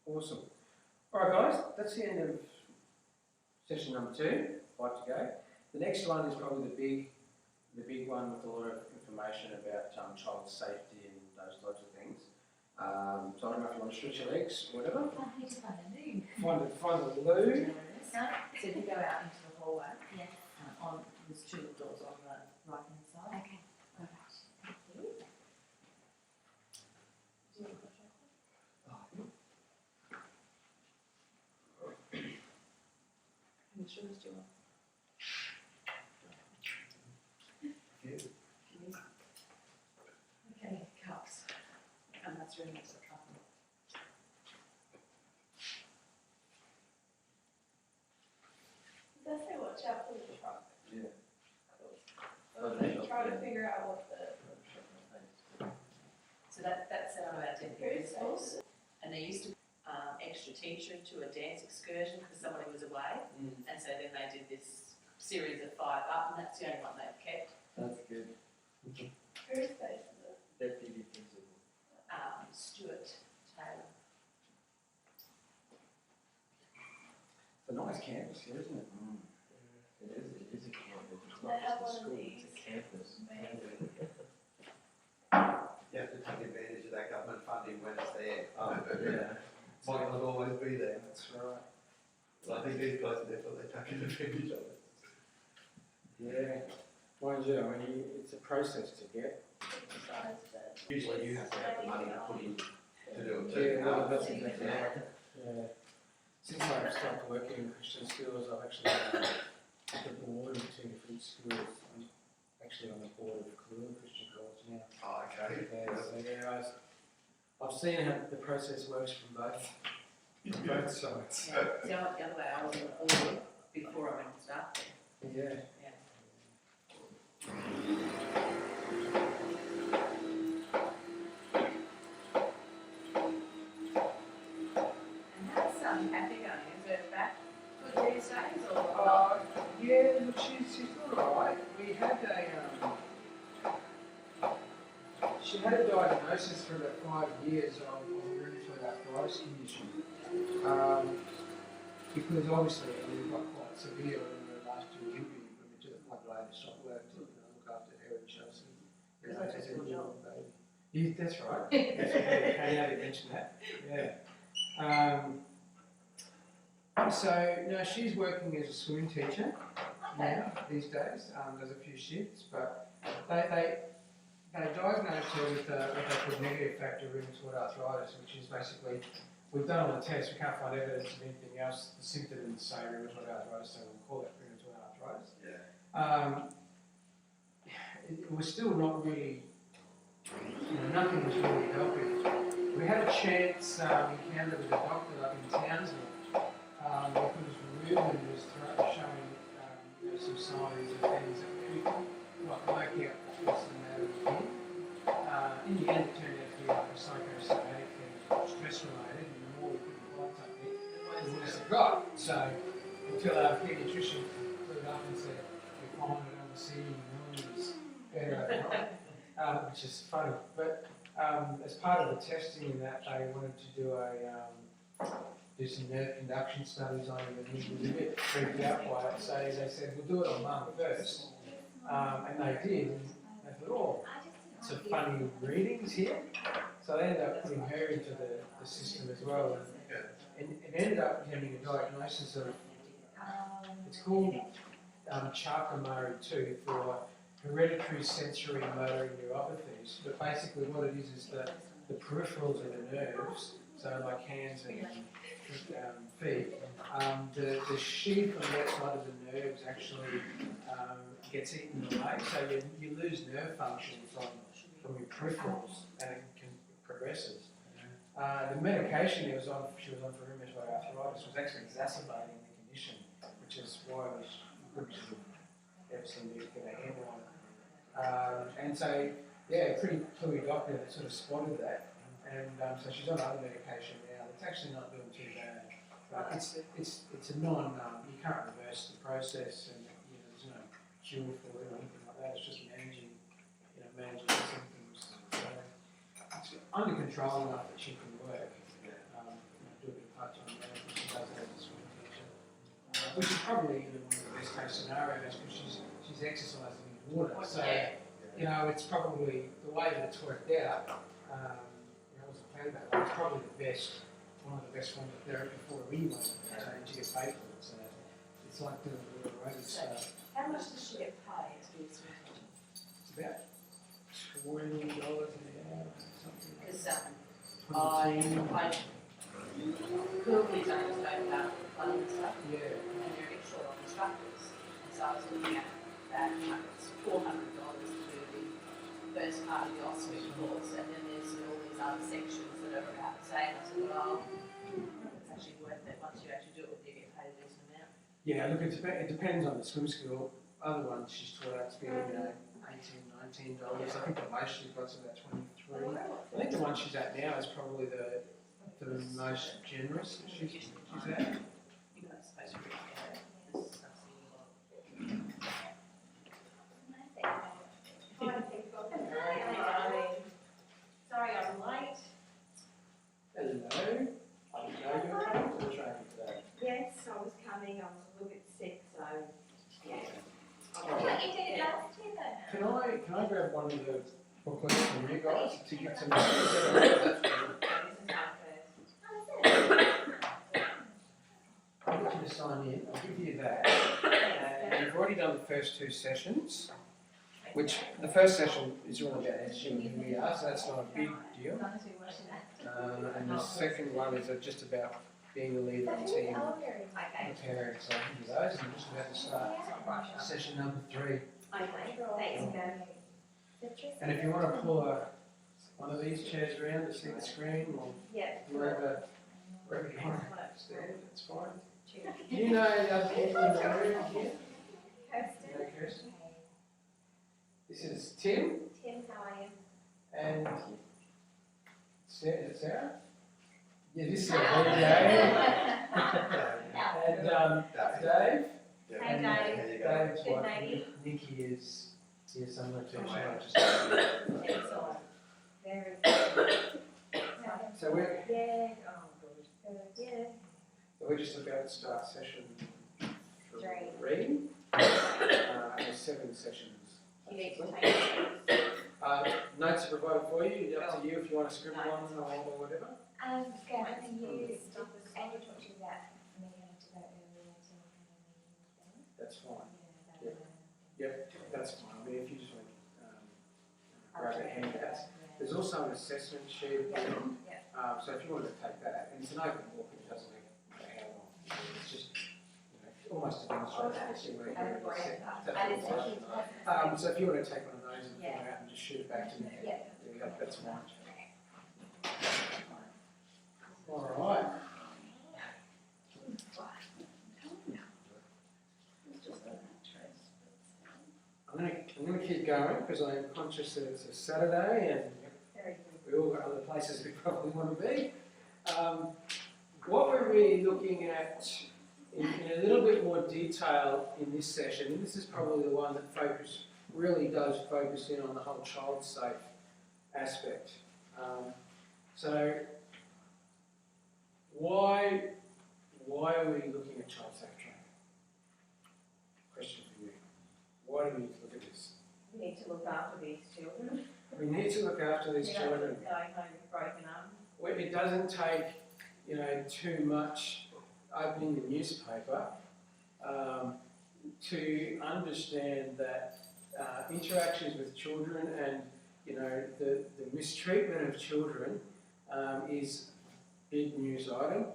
Awesome. All right, guys. That's the end of session number 2. 5 to go. The next one is probably the big one with a lot of information about child safety and those types of things. So I don't know if you want to stretch your legs or whatever. I need to find a loo. Find the loo. So if you go out into the hallway, Yes. there's 2 little doors on the right hand side. Okay. All right. Thank you. Do you want to check? How many shoes do you want? Okay, cups. And that's really nice cup. Does say watch out for the truck? Yeah. Cool. I'm trying to figure out what the. So that's our 10 principles. And there used to be extra teacher to a dance excursion because somebody was away. And so then they did this series of 5 up, and that's the only one they've kept. That's good. Whose face is it? Deputy principal. Stuart Taylor. It's a nice campus here, isn't it? It is a campus. It's They not have just a one of school, it's a these. campus. Maybe. You have to take advantage of that government funding when it's there. Yeah. Might not always be there. That's right. But I think these guys are definitely taking advantage of it. Yeah. Mind you, I mean, it's a process to get. Besides that. Usually you have to have the money to put in to do it too. Yeah, well, that's exactly right. Yeah. Since I've started working in Christian schools, I've actually been on the board of 2 different schools. I'm actually on the board of QLD Christian College now. Oh, okay. Yeah, so yeah, I've seen how the process works from both sides. Yeah, the other way, I was on the board before I went to start there. Yeah. And how's Happy going? Is it back good these days or? Yeah, look, she's doing alright. We had she had a diagnosis for about 5 years of rheumatoid arthritis condition. Because obviously it got quite severe in the last 2 years. We put me to the point where I had to stop work to look after her and Chelsea. Because I took your job. Yeah, that's right. That's right. How did you mention that? Yeah. So no, she's working as a swimming teacher now these days. Does a few shifts, but they diagnosed her with what they call negative factor rheumatoid arthritis, which is basically, we've done all the tests, we can't find evidence of anything else. The symptom is the same, rheumatoid arthritis, so we'll call it rheumatoid arthritis. Yeah. It was still not really, nothing was really helping. We had a chance encounter with a doctor up in Townsville because Ruben was showing some signs of things that we couldn't not work out what's the matter with him. In the end, it turned out to be like a psychosomatic thing, stress related, and the more we couldn't find something, the worse it got. So until our paediatrician flew up and said, "We're fine, we don't see you, no one's better," which is funny. But as part of the testing in that, they wanted to do do some nerve conduction studies on him, and he was a bit freaked out by it. So they said, we'll do it on Mum first. And they did. And they thought, oh, it's a funny readings here. So they ended up putting her into the system as well. And it ended up having a diagnosis of, it's called Charcot-Marie-Tooth, for hereditary sensory motor neuropathies. But basically what it is the peripherals of the nerves, so like hands and feet, the sheath on that side of the nerves actually gets eaten away, so you lose nerve function from your peripherals, and it progresses. The medication she was on for rheumatoid arthritis was actually exacerbating the condition, which is why we should absolutely get a handle on it. And so, yeah, a pretty cluey doctor that sort of spotted that, and so she's on other medication now. It's actually not doing too bad. But it's a you can't reverse the process, and there's no cure for it or anything like that. It's just managing the symptoms. So it's under control enough that she can work. Do a bit of part-time work, and she does that as a swim teacher, which is probably one of the best case scenarios because she's exercising in water. So it's probably the way that it's worked out. It wasn't planned that way. It's probably one of the best forms of therapy for her anyway, and she gets paid for it. So it's like doing a little aerobic stuff. How much does she get paid to be a swim teacher? It's about $20 an hour, something like Because that. I currently don't about funding stuff. Yeah. And you're a bit short on instructors. And so I was looking at that, it's $400 to do the first part of the OSCE course, and then there's all these other sections that are about the same. I said, well, it's actually worth it once you actually do it, you get paid a decent amount. Yeah, look, it depends on the swim school. Other ones she's taught out to be $18, $19. I think the most she's got is about $23. I think the one she's at now is probably the most generous that she's at. You're not supposed to really get it. This stuff's in your book. Hi people. Hi. Sorry I'm late. Hello. I didn't know you were coming to the training today. Yes, I was coming. I was a little bit sick, so yeah. Oh. You did it last year though. Can I grab one of the booklets from you guys to give to me? This is my first. I'll get you to sign in. I'll give you that. And you've already done the first two sessions, which the first session is all about SU and who we are, so that's not a big deal. And the second one is just about being a leader of the team, preparing. So I'll give you those, and I'm just about to start session number 3. Okay, thanks, Gavin. And if you want to pull one of these chairs around to see the screen, or Yeah. wherever you want to stand, it's fine. Do you know the other people in the room here? Kirsten. You know Kirsten? This is Tim Tim, how are you? and Sarah. Is it Sarah? Yeah, this is Dave. And Dave. Hey, Dave. Dave's Good wife, lady. Nikki, is here somewhere too. Excellent. Very good. So we're Yeah. Oh, good. Yeah. just about to start session 3. 3. There's 7 sessions. You need to take Notes are provided for you. Up to you if you want to scribble on them or whatever. Gavin, you talked to you about me having to go earlier to have a meeting with them. That's fine. Yeah, Yep, that's fine. I mean, if you just want to grab a handouts. There's also an assessment sheet at the end. So if you want to take that, and it's an open book, it doesn't matter how long. It's just almost a demonstration to see where you're set. So if you want to take one of those and fill it out and just shoot it back to me, that's fine. All right. I'm going to keep going because I am conscious that it's a Saturday and we all got other places we probably want to be. What we're really looking at in a little bit more detail in this session, and this is probably the one that really does focus in on the whole child safe aspect. So why are we looking at child safe training? Question for you. Why do we need to look at this? We need to look after these children. We need to look after these You know, children. going home with broken arms. Well, it doesn't take, too much opening the newspaper to understand that interactions with children and, the mistreatment of children is a big news item.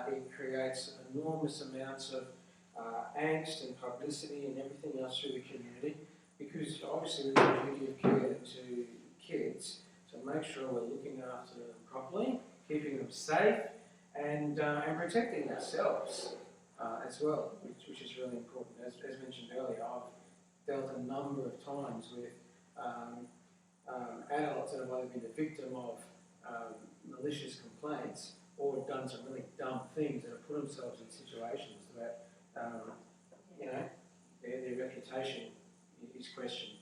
It creates enormous amounts of angst and publicity and everything else through the community, because obviously we've got a duty of care to kids to make sure we're looking after them properly, keeping them safe, and protecting ourselves as well, which is really important. As mentioned earlier, I've dealt a number of times with adults that have either been the victim of malicious complaints or done some really dumb things that have put themselves in situations that, their reputation is questioned.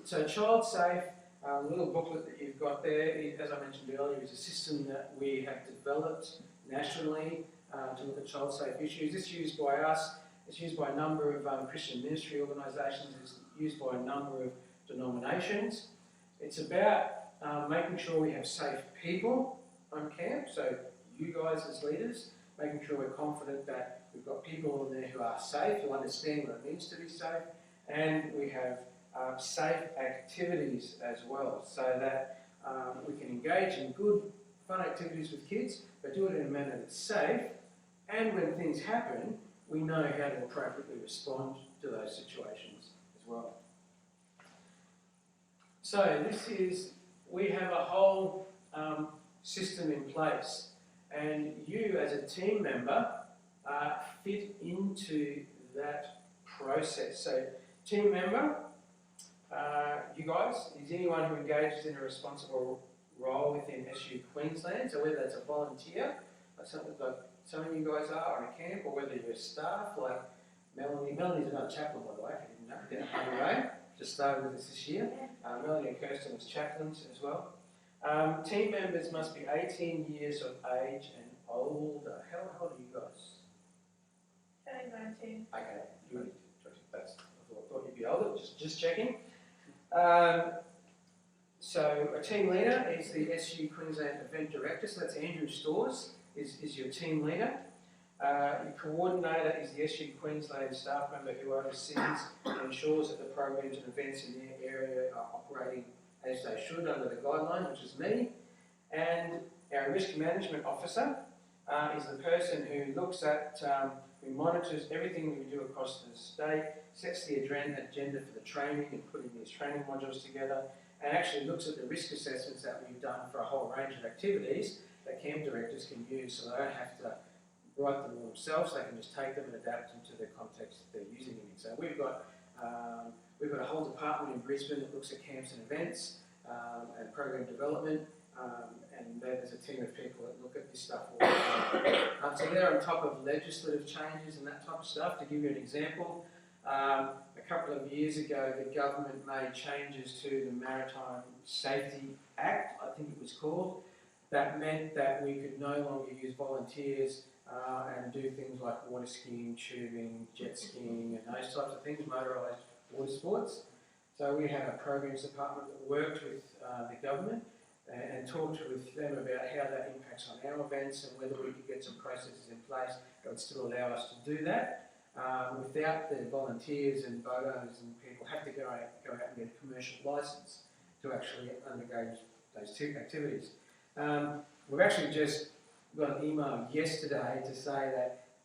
So Child Safe, the little booklet that you've got there, as I mentioned earlier, is a system that we have developed nationally to look at child safe issues. It's used by us, it's used by a number of Christian ministry organisations, it's used by a number of denominations. It's about making sure we have safe people on camp, so you guys as leaders, making sure we're confident that we've got people in there who are safe, who understand what it means to be safe, and we have safe activities as well, so that we can engage in good, fun activities with kids, but do it in a manner that's safe, and when things happen, we know how to appropriately respond to those situations as well. So we have a whole system in place, and you as a team member fit into that process. So team member, you guys, is anyone who engages in a responsible role within SU Queensland, so whether that's a volunteer, like some of you guys are on a camp, or whether you're staff, like Melanie. Melanie's another chaplain, by the way, if you didn't know, down the road, just started with us this year. Melanie and Kirsten was chaplains as well. Team members must be 18 years of age and older. How old are you guys? 19. Okay, that's, I thought you'd be older, just checking. So a team leader is the SU Queensland Event Director, so that's Andrew Stores, is your team leader. Your coordinator is the SU Queensland staff member who oversees and ensures that the programs and events in their area are operating as they should under the guidelines, which is me. And our risk management officer is the person who looks at, who monitors everything that we do across the state, sets the agenda for the training and putting these training modules together, and actually looks at the risk assessments that we've done for a whole range of activities that camp directors can use, so they don't have to write them all themselves, they can just take them and adapt them to the context that they're using them in. So we've got a whole department in Brisbane that looks at camps and events and program development, and there's a team of people that look at this stuff all the time. So they're on top of legislative changes and that type of stuff. To give you an example, a couple of years ago the government made changes to the Maritime Safety Act, I think it was called. That meant that we could no longer use volunteers and do things like water skiing, tubing, jet skiing and those types of things, motorised water sports. So we had a programs department that worked with the government and talked with them about how that impacts on our events and whether we could get some processes in place that would still allow us to do that without the volunteers and boat owners and people have to go out and get a commercial licence to actually undergo those two activities. We've actually just got an email yesterday to say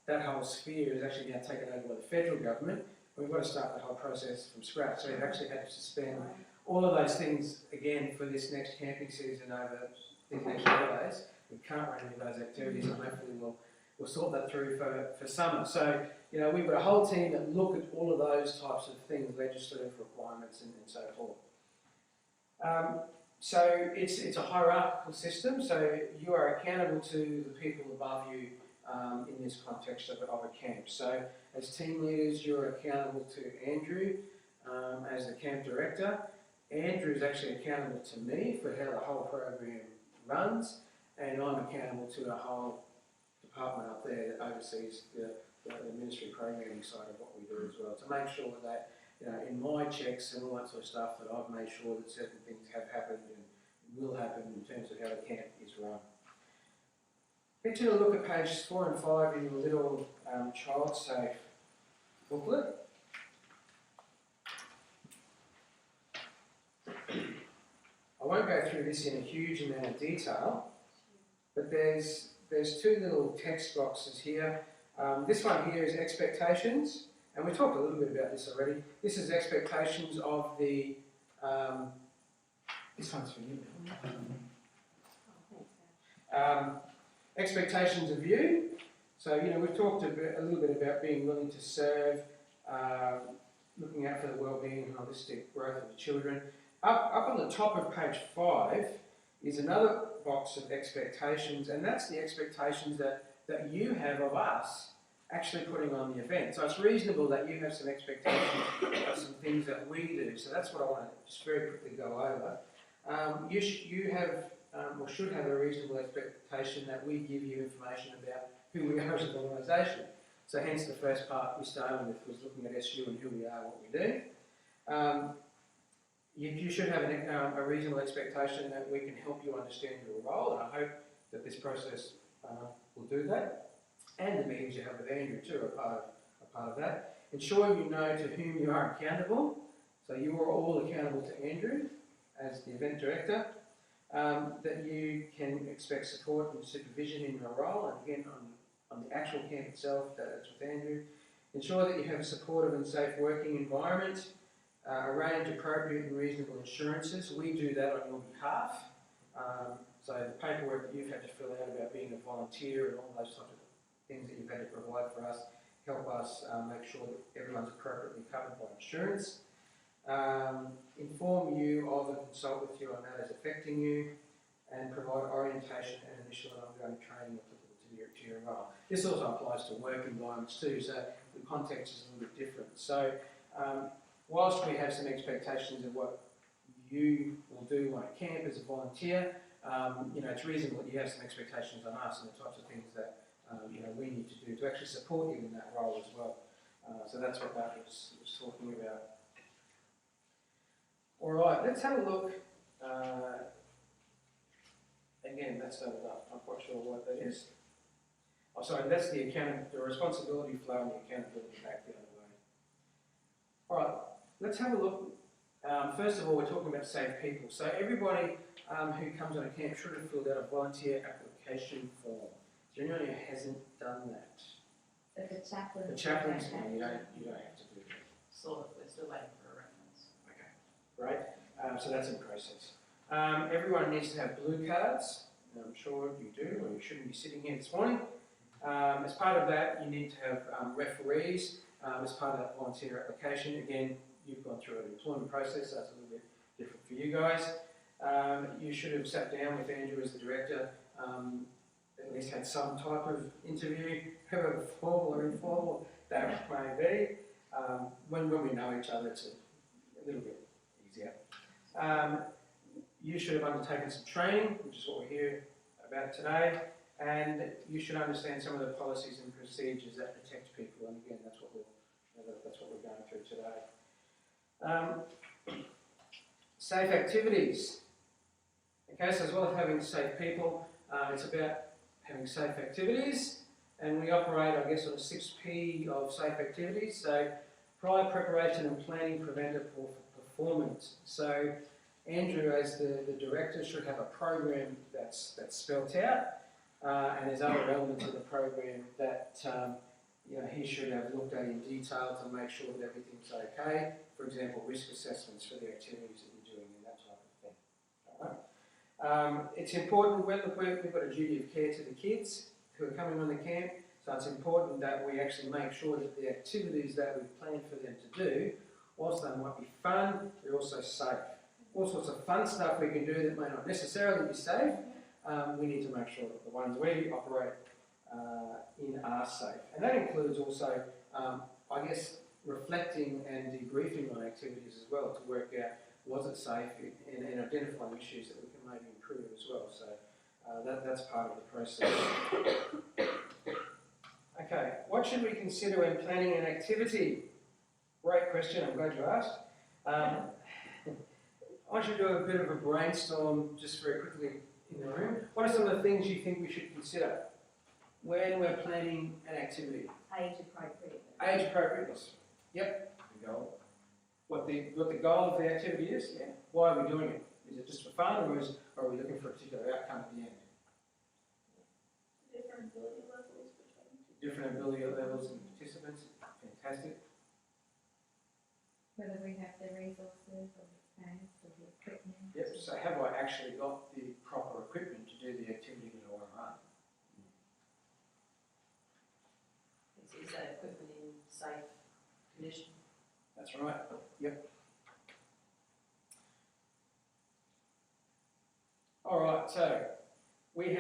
that whole sphere is actually now taken over by the federal government. We've got to start the whole process from scratch. So we've actually had to suspend all of those things again for this next camping season over these next holidays. We can't run any of those activities, and hopefully we'll sort that through for summer. So, we've got a whole team that look at all of those types of things, legislative requirements and so forth. So it's a hierarchical system, so you are accountable to the people above you in this context of a camp. So as team leaders, you're accountable to Andrew as the camp director. Andrew is actually accountable to me for how the whole program runs, and I'm accountable to the whole department up there that oversees the ministry programming side of what we do as well, to make sure that, in my checks and all that sort of stuff, that I've made sure that certain things have happened and will happen in terms of how the camp is run. Get you to look at pages 4 and 5 in your little child safe booklet. I won't go through this in a huge amount of detail, but there's two little text boxes here. This one here is expectations, and we talked a little bit about this already. This is expectations of the, this one's for you. Expectations of you. So, we've talked a little bit about being willing to serve, looking out for the well-being and holistic growth of the children. Up on the top of page 5 is another box of expectations, and that's the expectations that you have of us actually putting on the event. So it's reasonable that you have some expectations of some things that we do. So that's what I want to just very quickly go over. You have or should have a reasonable expectation that we give you information about who we are as an organisation. So hence the first part we started with was looking at SU and who we are, what we do. You should have a reasonable expectation that we can help you understand your role, and I hope that this process will do that. And the meetings you have with Andrew too are part of that. Ensure you know to whom you are accountable. So you are all accountable to Andrew as the event director. That you can expect support and supervision in your role, and again on the actual camp itself, that's with Andrew. Ensure that you have a supportive and safe working environment. Arrange appropriate and reasonable insurances. We do that on your behalf. So the paperwork that you've had to fill out about being a volunteer and all those types of things that you've had to provide for us help us make sure that everyone's appropriately covered by insurance. Inform you of and consult with you on matters affecting you, and provide orientation and initial and ongoing training applicable to your role. This also applies to work environments too, so the context is a little bit different. So whilst we have some expectations of what you will do on a camp as a volunteer, it's reasonable that you have some expectations on us and the types of things that we need to do to actually support you in that role as well. So that's what that was talking about. All right, let's have a look. Again, that's not enough. I'm quite sure what that is. Oh, sorry, that's the responsibility flow and the accountability back the other way. All right, let's have a look. First of all, we're talking about safe people. So everybody who comes on a camp should have filled out a volunteer application form. Is there anyone who hasn't done that? But the chaplain. The chaplain's one, you don't have to do that. Sort of, we're still waiting for a reference. Okay, great. So that's in process. Everyone needs to have blue cards. I'm sure you do, or you shouldn't be sitting here this morning. As part of that, you need to have referees as part of that volunteer application. Again, you've gone through an employment process, so it's a little bit different for you guys. You should have sat down with Andrew as the director, at least had some type of interview, however formal or informal that may be. When we know each other, it's a little bit easier. You should have undertaken some training, which is what we're here about today, and you should understand some of the policies and procedures that protect people. And again, that's what we're going through today. Safe activities. Okay, so as well as having safe people, it's about having safe activities, and we operate, I guess, on a 6P of safe activities. So prior preparation and planning prevent a poor performance. So Andrew, as the director, should have a program that's spelt out, and there's other elements of the program that he should have looked at in detail to make sure that everything's okay. For example, risk assessments for the activities that you're doing and that type of thing. All right. It's important, we've got a duty of care to the kids who are coming on the camp, so it's important that we actually make sure that the activities that we've planned for them to do, whilst they might be fun, they're also safe. All sorts of fun stuff we can do that may not necessarily be safe. We need to make sure that the ones we operate in are safe. And that includes also, I guess, reflecting and debriefing on activities as well to work out was it safe, and identifying issues that we can maybe improve as well. So that's part of the process. Okay, what should we consider when planning an activity? Great question, I'm glad you asked. I should do a bit of a brainstorm just very quickly in the room. What are some of the things you think we should consider when we're planning an activity? Age appropriate. Age appropriateness. Yep. The goal. What the goal of the activity is? Yeah. Why are we doing it? Is it just for fun, or are we looking for a particular outcome at the end? Different ability levels between. Different ability levels and participants. Fantastic. Whether we have the resources or the space or the equipment. Yep. So have I actually got the proper equipment to do the activity that I want to run? Is that equipment in safe condition? That's right. Yep. All right. So we've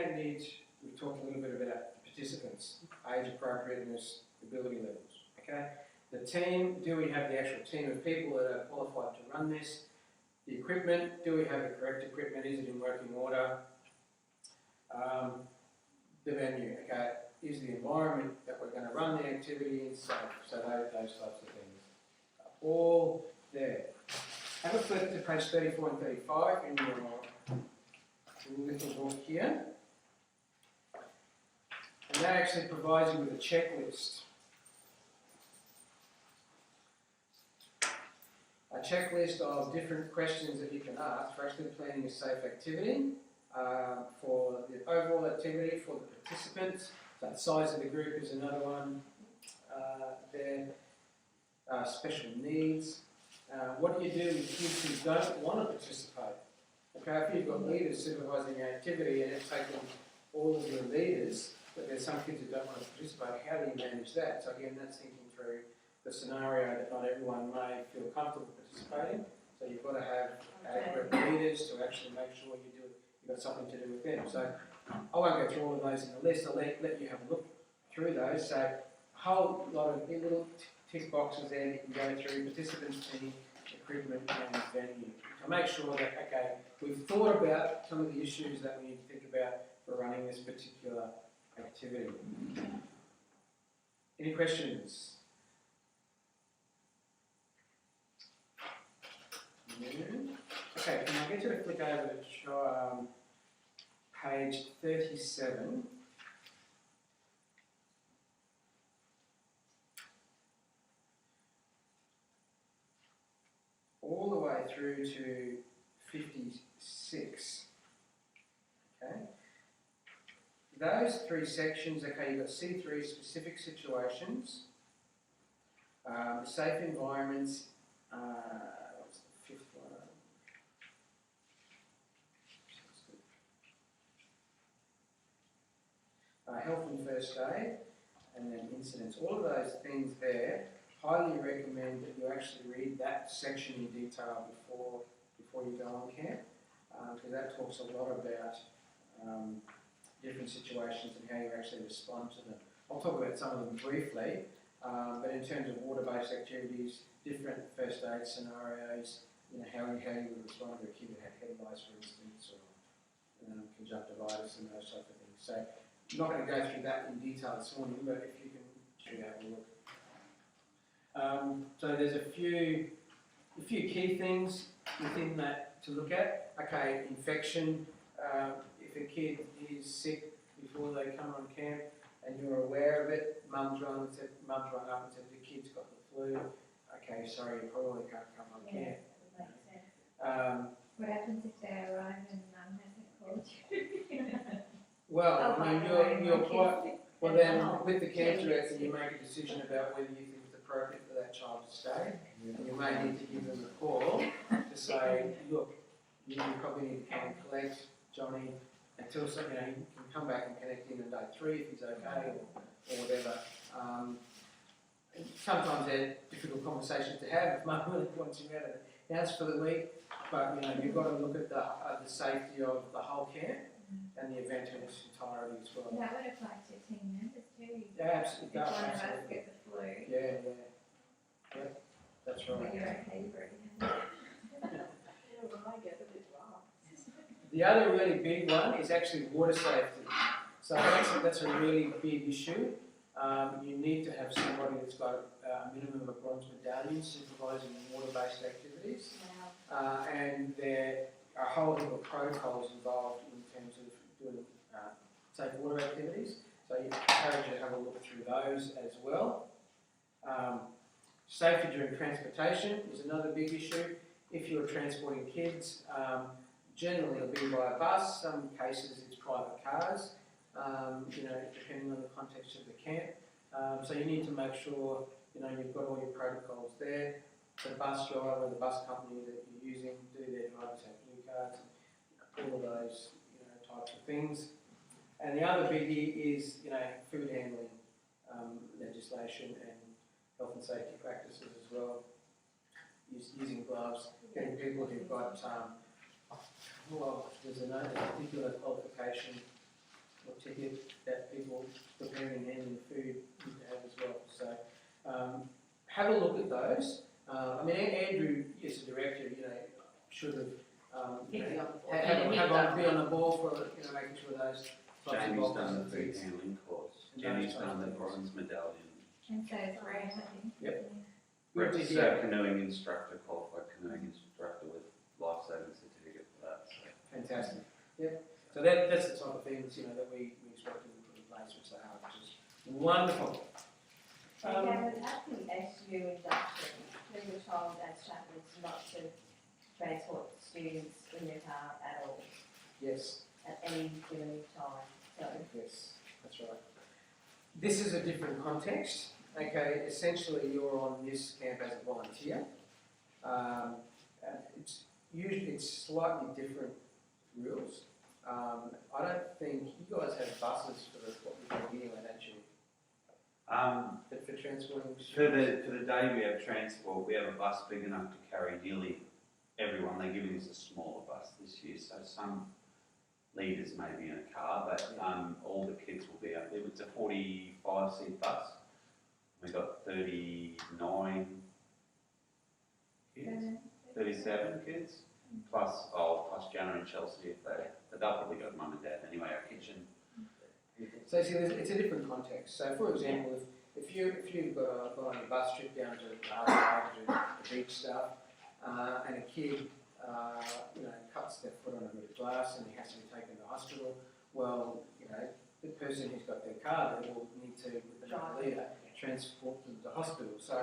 talked a little bit about participants, age appropriateness, ability levels. Okay. The team, do we have the actual team of people that are qualified to run this? The equipment, do we have the correct equipment? Is it in working order? The venue, okay. Is the environment that we're going to run the activity in safe? So those types of things are all there. Have a flip to page 34 and 35 in your little book here. And that actually provides you with a checklist. A checklist of different questions that you can ask for actually planning a safe activity, for the overall activity, for the participants. So the size of the group is another one there. Special needs. What do you do with kids who don't want to participate? Okay, if you've got leaders supervising the activity and it's taken all of your leaders, but there's some kids who don't want to participate, how do you manage that? So again, that's thinking through the scenario that not everyone may feel comfortable participating. So you've got to have adequate leaders to actually make sure you've got something to do with them. So I won't go through all of those in the list. I'll let you have a look through those. So a whole lot of little tick boxes there that you can go through: participants, team, equipment, and venue. To make sure that, okay, we've thought about some of the issues that we need to think about for running this particular activity. Any questions? Okay, can I get you to flick over to page 37? All the way through to 56. Okay. Those three sections, okay, you've got C3 specific situations, safe environments, what's the fifth one? Health and first aid, and then incidents. All of those things there, highly recommend that you actually read that section in detail before you go on camp, because that talks a lot about different situations and how you actually respond to them. I'll talk about some of them briefly, but in terms of water-based activities, different first aid scenarios, how you would respond to a kid that had head lice, for instance, or conjunctivitis and those types of things. So I'm not going to go through that in detail this morning, but if you can have a look. So there's a few key things within that to look at. Okay, infection. If a kid is sick before they come on camp and you're aware of it, mum's run up and said the kid's got the flu. Okay, sorry, you probably can't come on camp. That makes sense. What happens if they arrive and mum hasn't called you? Well, I mean, you're quite. Well, then with the camp director, you make a decision about whether you think it's appropriate for that child to stay. And you may need to give them a call to say, look, you probably need to come and collect Johnny until you can come back and connect in on day 3 if he's okay or whatever. Sometimes they're difficult conversations to have if mum really wants you out of the house for the week, but you've got to look at the safety of the whole camp and the event in its entirety as well. That would apply to team members too. Yeah, absolutely. If one of us Absolutely. get the flu. Yeah. Yep, that's right. But you're okay, you've already had it. The other really big one is actually water safety. So that's a really big issue. You need to have somebody that's got a minimum of bronze medallion supervising water-based activities. And there are a whole heap of protocols involved in terms of doing safe water activities. So you encourage you to have a look through those as well. Safety during transportation is another big issue. If you're transporting kids, generally it'll be by a bus. Some cases it's private cars, depending on the context of the camp. So you need to make sure, you've got all your protocols there. The bus driver, the bus company that you're using, do their drivers have blue cards, all of those, types of things. And the other biggie is, food handling legislation and health and safety practices as well. Using gloves, getting people who've got, there's a particular qualification or ticket that people preparing and handling food need to have as well. So have a look at those. Andrew, as a director, should have be on the ball for making sure those types of Jamie's boxes done the and food things. handling course. And Jenny's those done the types of bronze medallion. And so it's great, I think. Yep. Rex Good is to hear. a canoeing instructor, qualified canoeing instructor with life-saving certificate for that. So. Fantastic. Yep. So that's the type of things that we expect to put in place, which they are, which is wonderful. And Gavin, at the SU induction, do your child as chaplains not to transport students in their car at all, Yes. at any given time? So, Yes, that's right. This is a different context. Okay, essentially you're on this camp as a volunteer. It's slightly different rules. I don't think you guys have buses for what we're doing anyway, don't you? But for transporting students? For the day we have transport, we have a bus big enough to carry nearly everyone. They're giving us a smaller bus this year, so some leaders may be in a car, but all the kids will be up there. It's a 45-seat bus. We've got 39 kids, 37 kids, plus Jana and Chelsea if they'll probably got mum and dad anyway, our kitchen. So see, it's a different context. So for example, if you've got on a bus trip down to the beach stuff, and a kid cuts their foot on a bit of glass and he has to be taken to the hospital, well, the person who's got their car there will need to, with another leader, transport them to the hospital. So,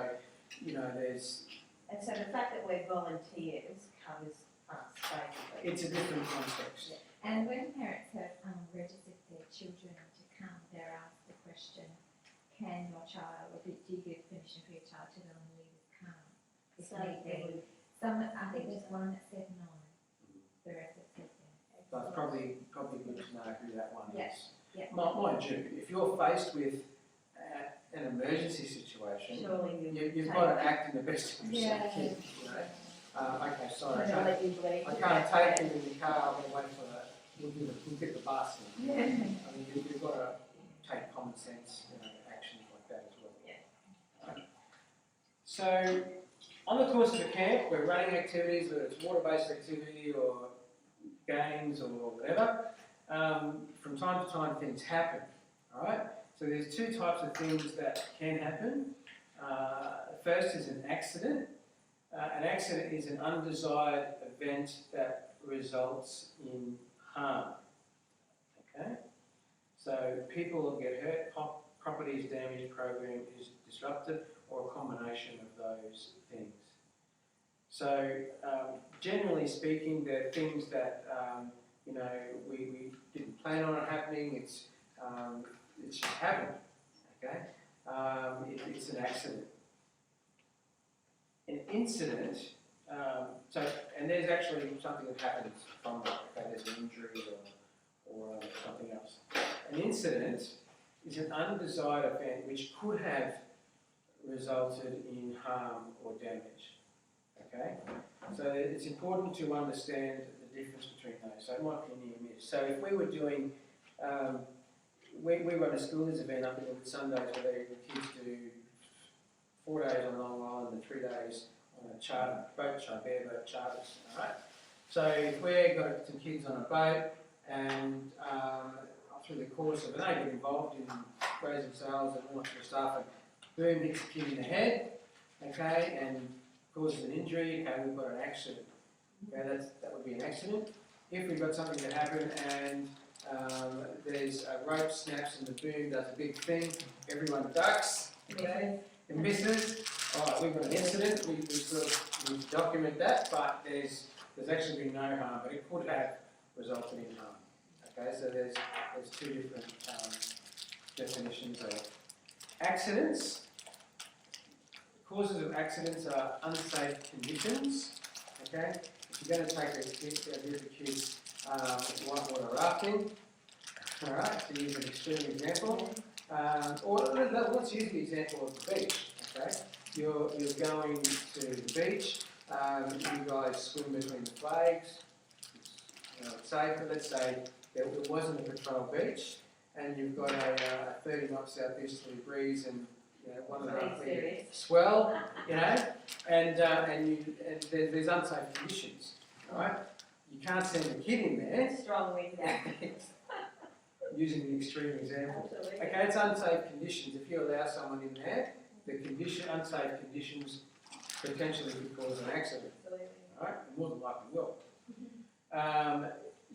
there's... and so the fact that we're volunteers covers us, basically. It's a different context. And when parents have registered their children to come, they're asked the question, can your child, or do you give permission for your child to go on leaders' car? If So need be. I think there's one that said no, the rest that said yes. But it's probably good to know who that one is. Yeah. Mind you, if you're faced with an emergency situation, Surely you've got to act in the best interest of the kid, Okay, sorry, I can't take him in the car, I'm going to wait for we'll get the bus. You've got to take common sense actions like that as well. Yeah. Right. So, on the course of the camp, we're running activities, whether it's water-based activity or games or whatever. From time to time, things happen. All right. So there's two types of things that can happen. First is an accident. An accident is an undesired event that results in harm. Okay. So people will get hurt, property is damaged, program is disrupted, or a combination of those things. So generally speaking, there are things that we didn't plan on it happening. It's just happened. Okay, it's an accident. An incident. And there's actually something that happens from that. Okay, there's an injury or something else. An incident is an undesired event which could have resulted in harm or damage. Okay, so it's important to understand the difference between those. So it might be a near miss. So if we were doing, we run a schoolers event up in the Sundays where the kids do 4 days on Long Island and 3 days on a charter boat, bareboat charters. All right. So if we've got some kids on a boat and through the course of it, they get involved in raising sails and all that sort of stuff, and boom, hits the kid in the head, okay, and causes an injury, okay, we've got an accident. Okay, that would be an accident. If we've got something that happened and there's a rope snaps and the boom does a big thing, everyone ducks, okay, and misses. All right, we've got an incident, we document that, but there's actually been no harm, but it could have resulted in harm. Okay, so there's two different definitions of accidents. Causes of accidents are unsafe conditions. Okay, if you're going to take a group of kids whitewater rafting, all right, to use an extreme example, or let's use the example of the beach. Okay, you're going to the beach. You guys swim between the flags. It's safe, but let's say there wasn't a patrol beach, and you've got a 30 knot southeasterly breeze, and one of the swell, and there's unsafe conditions, right? You can't send a kid in there. Strong wind. Using the extreme example. Absolutely. Okay, it's unsafe conditions. If you allow someone in there, the unsafe conditions potentially could cause an accident. Absolutely. All right, more than likely will.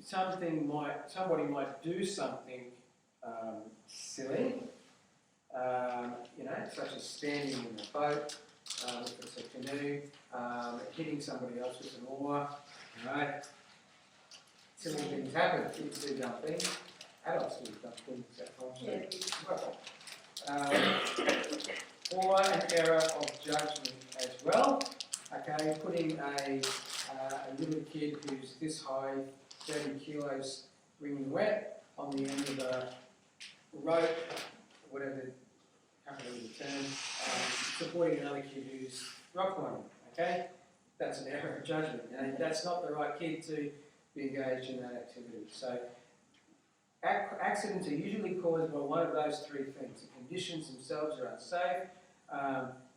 Somebody might do something silly, such as standing in a boat, if it's a canoe, hitting somebody else with an oar, right? Silly things happen. Kids do dumb things. Adults do dumb things at times. Or an error of judgment as well. Okay, putting a little kid who's this high, 30 kilos, wringing wet, on the end of a rope, whatever, I can't remember the term, supporting another kid who's rock climbing. Okay, that's an error of judgment. That's not the right kid to be engaged in that activity. So accidents are usually caused by one of those three things. The conditions themselves are unsafe,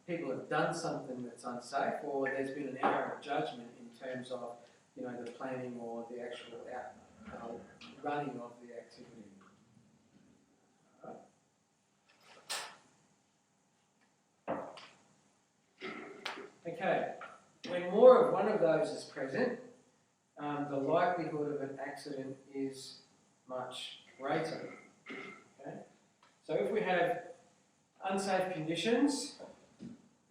people have done something that's unsafe, or there's been an error of judgment in terms of the planning or the actual running of the activity. Okay, when more of one of those is present, the likelihood of an accident is much greater. Okay? So if we have unsafe conditions,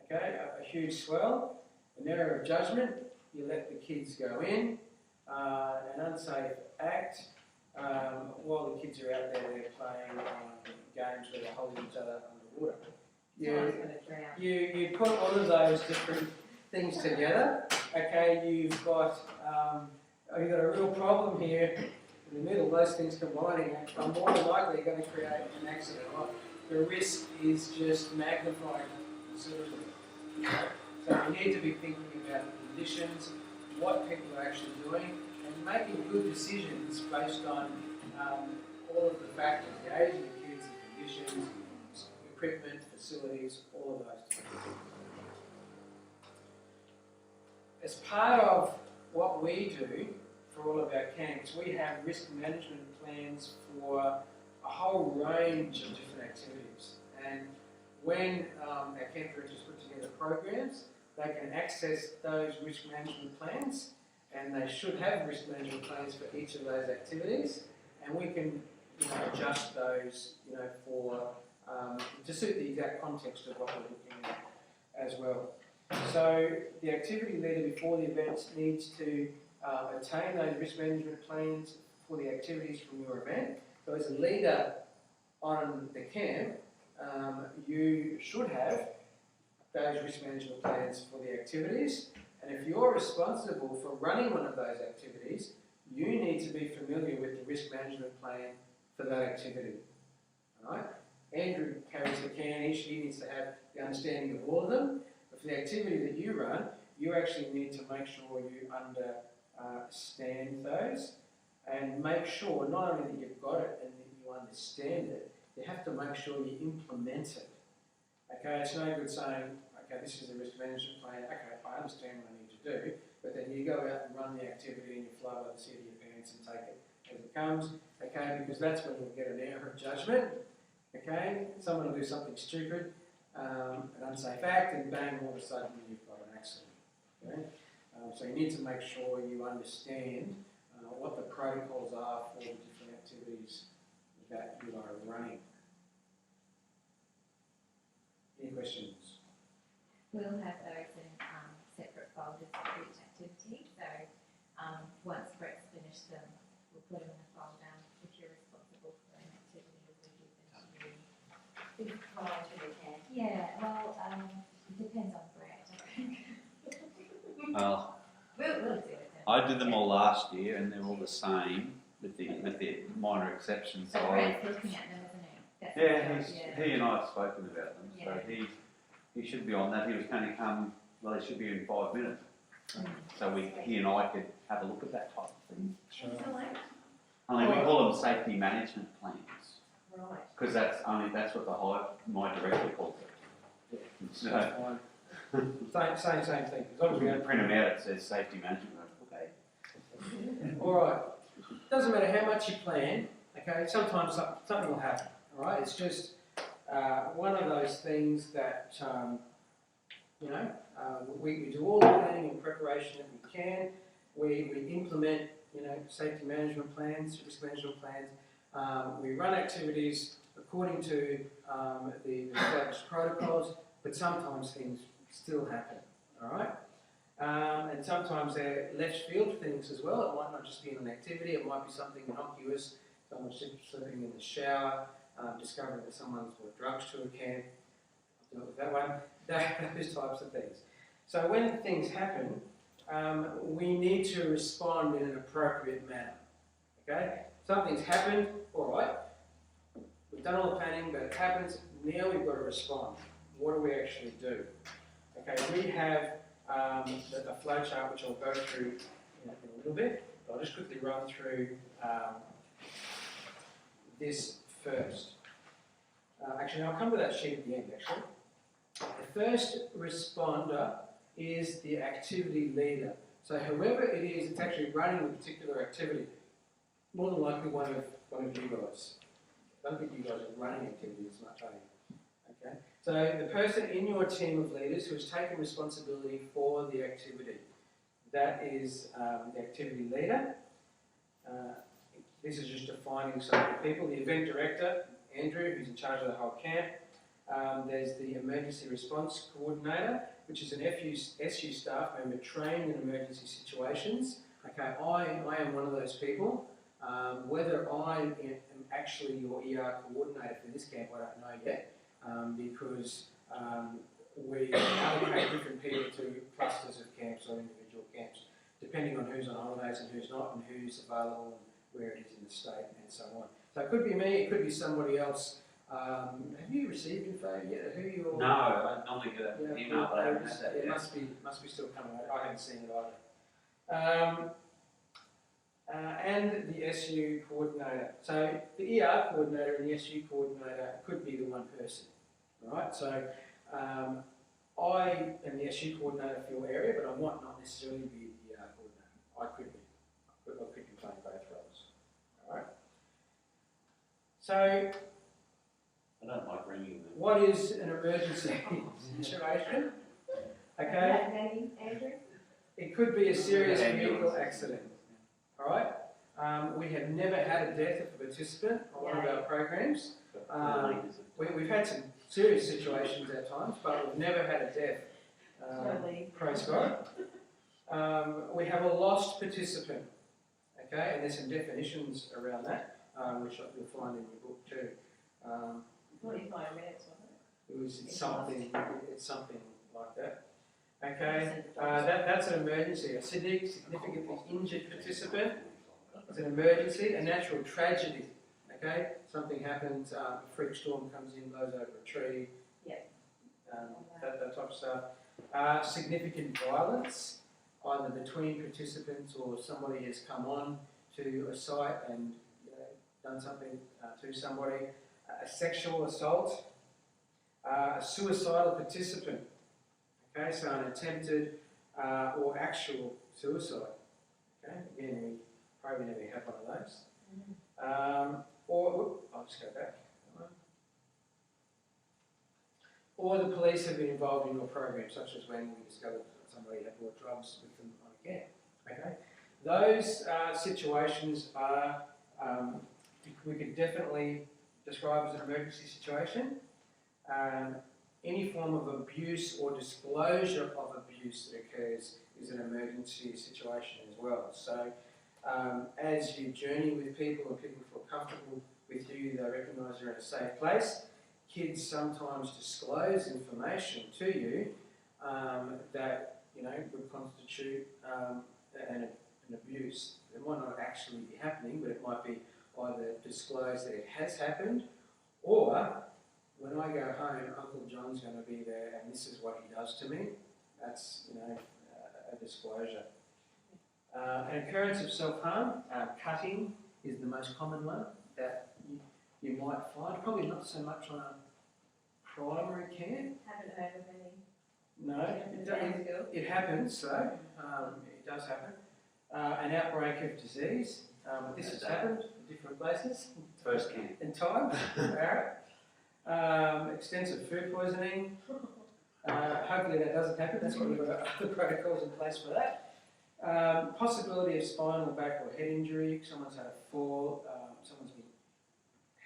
okay, a huge swell, an error of judgment, you let the kids go in, an unsafe act, while the kids are out there, they're playing games where they're holding each other underwater. You put all of those different things together, okay, you've got a real problem here in the middle, those things combining are more than likely going to create an accident. The risk is just magnified considerably. So we need to be thinking about the conditions, what people are actually doing, and making good decisions based on all of the factors, the age of the kids, the conditions, equipment, facilities, all of those things. As part of what we do for all of our camps, we have risk management plans for a whole range of different activities. And when our camp directors put together programs, they can access those risk management plans, and they should have risk management plans for each of those activities, and we can adjust those for to suit the exact context of what we're looking at as well. So the activity leader before the event needs to obtain those risk management plans for the activities from your event. So as a leader on the camp, you should have those risk management plans for the activities, and if you're responsible for running one of those activities, you need to be familiar with the risk management plan for that activity. All right? Andrew carries the can, he needs to have the understanding of all of them, but for the activity that you run, you actually need to make sure you understand those, and make sure not only that you've got it and that you understand it, you have to make sure you implement it. Okay, it's no good saying, okay, this is a risk management plan, okay, I understand what I need to do, but then you go out and run the activity and you fly by the seat of your pants and take it as it comes, okay, because that's when you'll get an error of judgment, okay, someone will do something stupid, an unsafe act, and bang, all of a sudden you've got an accident, okay. So you need to make sure you understand what the protocols are for the different activities that you are running. Any questions? We'll have those in separate folders for each activity. So once Brett's finished them, we'll put them in a folder. If you're responsible for an activity, we'll give them to you. Prior to the camp. Yeah, well, it depends on Brett, I think. Well, We'll do it. I did them all last year, and they're all the same, with the minor exceptions. So So Brett's looking at them, isn't he? That's yeah, his job, he and I have spoken about them. Yeah. So he should be on that. He was going to come. Well, he should be in 5 minutes. So he and I could have a look at that type of thing. Excellent. Only we call them safety management plans, Right. because that's what my director calls it. So, That's fine. Same thing. As long as we we don't print them out, it says safety management. Okay. All right. Doesn't matter how much you plan. Okay. Sometimes something will happen. All right. It's just one of those things that we do all the planning and preparation that we can. We implement safety management plans, risk management plans. We run activities according to the established protocols, but sometimes things still happen. All right. And sometimes they're left field things as well. It might not just be an activity, it might be something innocuous, someone slipping in the shower, discovering that someone's brought drugs to a camp, I've dealt with that one, those types of things. So when things happen, we need to respond in an appropriate manner. Okay? Something's happened, all right, we've done all the planning, but it happens, now we've got to respond. What do we actually do? Okay, we have a flow chart which I'll go through in a little bit. I'll just quickly run through this first. Actually, I'll come to that sheet at the end, actually. The first responder is the activity leader. So whoever it is that's actually running the particular activity, more than likely one of you guys. I don't think you guys are running activities much, are you? Okay. So the person in your team of leaders who has taken responsibility for the activity, that is the activity leader. This is just defining some of the people. The event director, Andrew, who's in charge of the whole camp. There's the emergency response coordinator, which is an SU staff member trained in emergency situations. Okay, I am one of those people. Whether I am actually your ER coordinator for this camp, I don't know yet, because we allocate different people to clusters of camps or individual camps, depending on who's on holidays and who's not, and who's available and where it is in the state and so on. So it could be me, it could be somebody else. Have you received info yet? Who you're? No, I normally get an email, but I haven't had that It yet. must be still coming out. I haven't seen it either. And the SU coordinator. So the ER coordinator and the SU coordinator could be the one person. All right. So I am the SU coordinator for your area, but I might not necessarily be the ER coordinator. I could be. I could be playing both roles. All right. So I don't like ringing them. what is an emergency situation? Okay. Name, Andrew? It could be a serious vehicle accident. All right. We have never had a death of a participant on one of our programs. We've had some serious situations at times, but we've never had a death. Praise God. We have a lost participant. Okay, and there's some definitions around that, which you'll find in your book too. 45 minutes, wasn't It's something like that. Okay, that's an emergency. A significantly injured participant. It's an emergency, a natural tragedy. Okay, something happens, a freak storm comes in, blows over a tree. That type of stuff. Significant violence, either between participants or somebody has come on to a site and done something to somebody. A sexual assault. A suicidal participant. Okay, so an attempted or actual suicide. Okay, again, we probably never have one of those. I'll just go back. Or the police have been involved in your program, such as when we discovered somebody had brought drugs with them on a camp. Okay, those situations are we could definitely describe as an emergency situation. Any form of abuse or disclosure of abuse that occurs is an emergency situation as well. So as you journey with people and people feel comfortable with you, they recognise you're in a safe place. Kids sometimes disclose information to you that would constitute an abuse. It might not actually be happening, but it might be either disclosed that it has happened, or when I go home, Uncle John's going to be there, and this is what he does to me. That's a disclosure. An occurrence of self-harm, cutting is the most common one that you might find. Probably not so much on a primary camp. Haven't heard of any. No, it happens. So it does happen. An outbreak of disease. This has happened at different places. First camp. In time. Extensive food poisoning. Hopefully that doesn't happen. That's why we've got other protocols in place for that. Possibility of spinal, back or head injury. Someone's had a fall. Someone's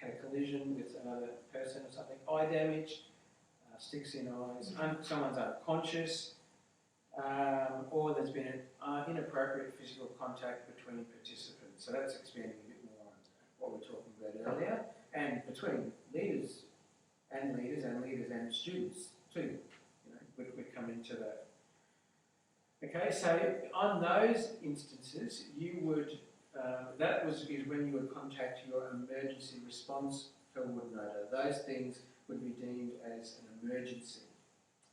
had a collision with another person or something. Eye damage. Sticks in eyes. Someone's unconscious. Or there's been an inappropriate physical contact between participants. So that's expanding a bit more on what we were talking about earlier. And between leaders and students too. We'd come into that. Okay, so on those instances, you would, is when you would contact your emergency response coordinator. Those things would be deemed as an emergency.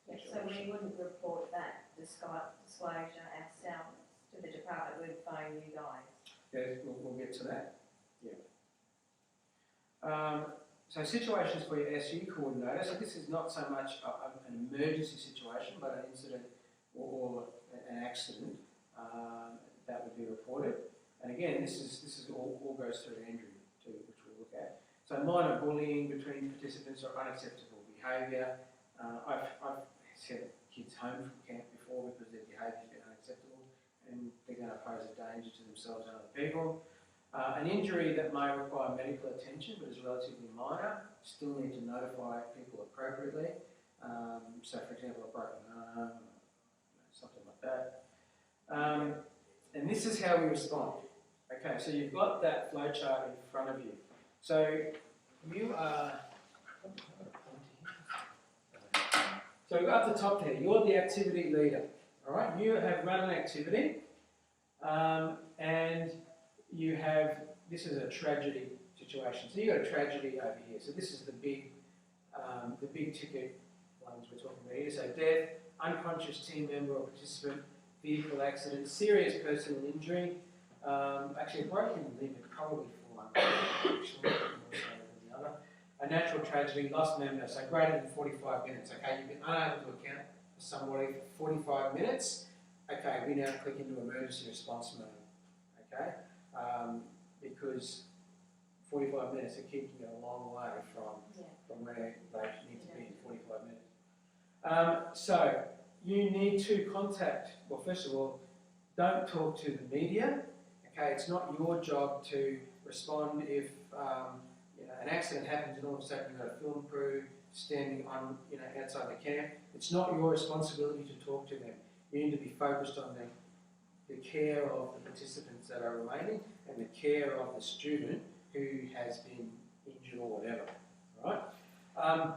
Yeah, so we wouldn't report that disclosure ourselves to the department, we'd phone you guys. Yeah, we'll get to that. Yeah. So situations for your SU coordinator. So this is not so much an emergency situation, but an incident or an accident that would be reported. And again, this is all goes through Andrew too, which we'll look at. So minor bullying between participants or unacceptable behaviour. I've sent kids home from camp before because their behaviour has been unacceptable and they're going to pose a danger to themselves and other people. An injury that may require medical attention but is relatively minor, still need to notify people appropriately. So for example, a broken arm, something like that. And this is how we respond. Okay, so you've got that flowchart in front of you. So you are, so we've got up the top there, you're the activity leader. All right, you have run an activity and you have, this is a tragedy situation. So you've got a tragedy over here. So this is the big ticket ones we're talking about here. So death, unconscious team member or participant, vehicle accident, serious personal injury, actually a broken limb would probably fall under the other. A natural tragedy, lost member, so greater than 45 minutes. Okay, you've been unable to account for somebody for 45 minutes. Okay, we now click into emergency response mode. Okay, because 45 minutes are keeping you a long way from where they need to be in 45 minutes. So you need to contact, well, first of all, don't talk to the media. Okay, it's not your job to respond if an accident happens and all of a sudden you've got a film crew standing on outside the camp. It's not your responsibility to talk to them. You need to be focused on the care of the participants that are remaining and the care of the student who has been injured or whatever. Right?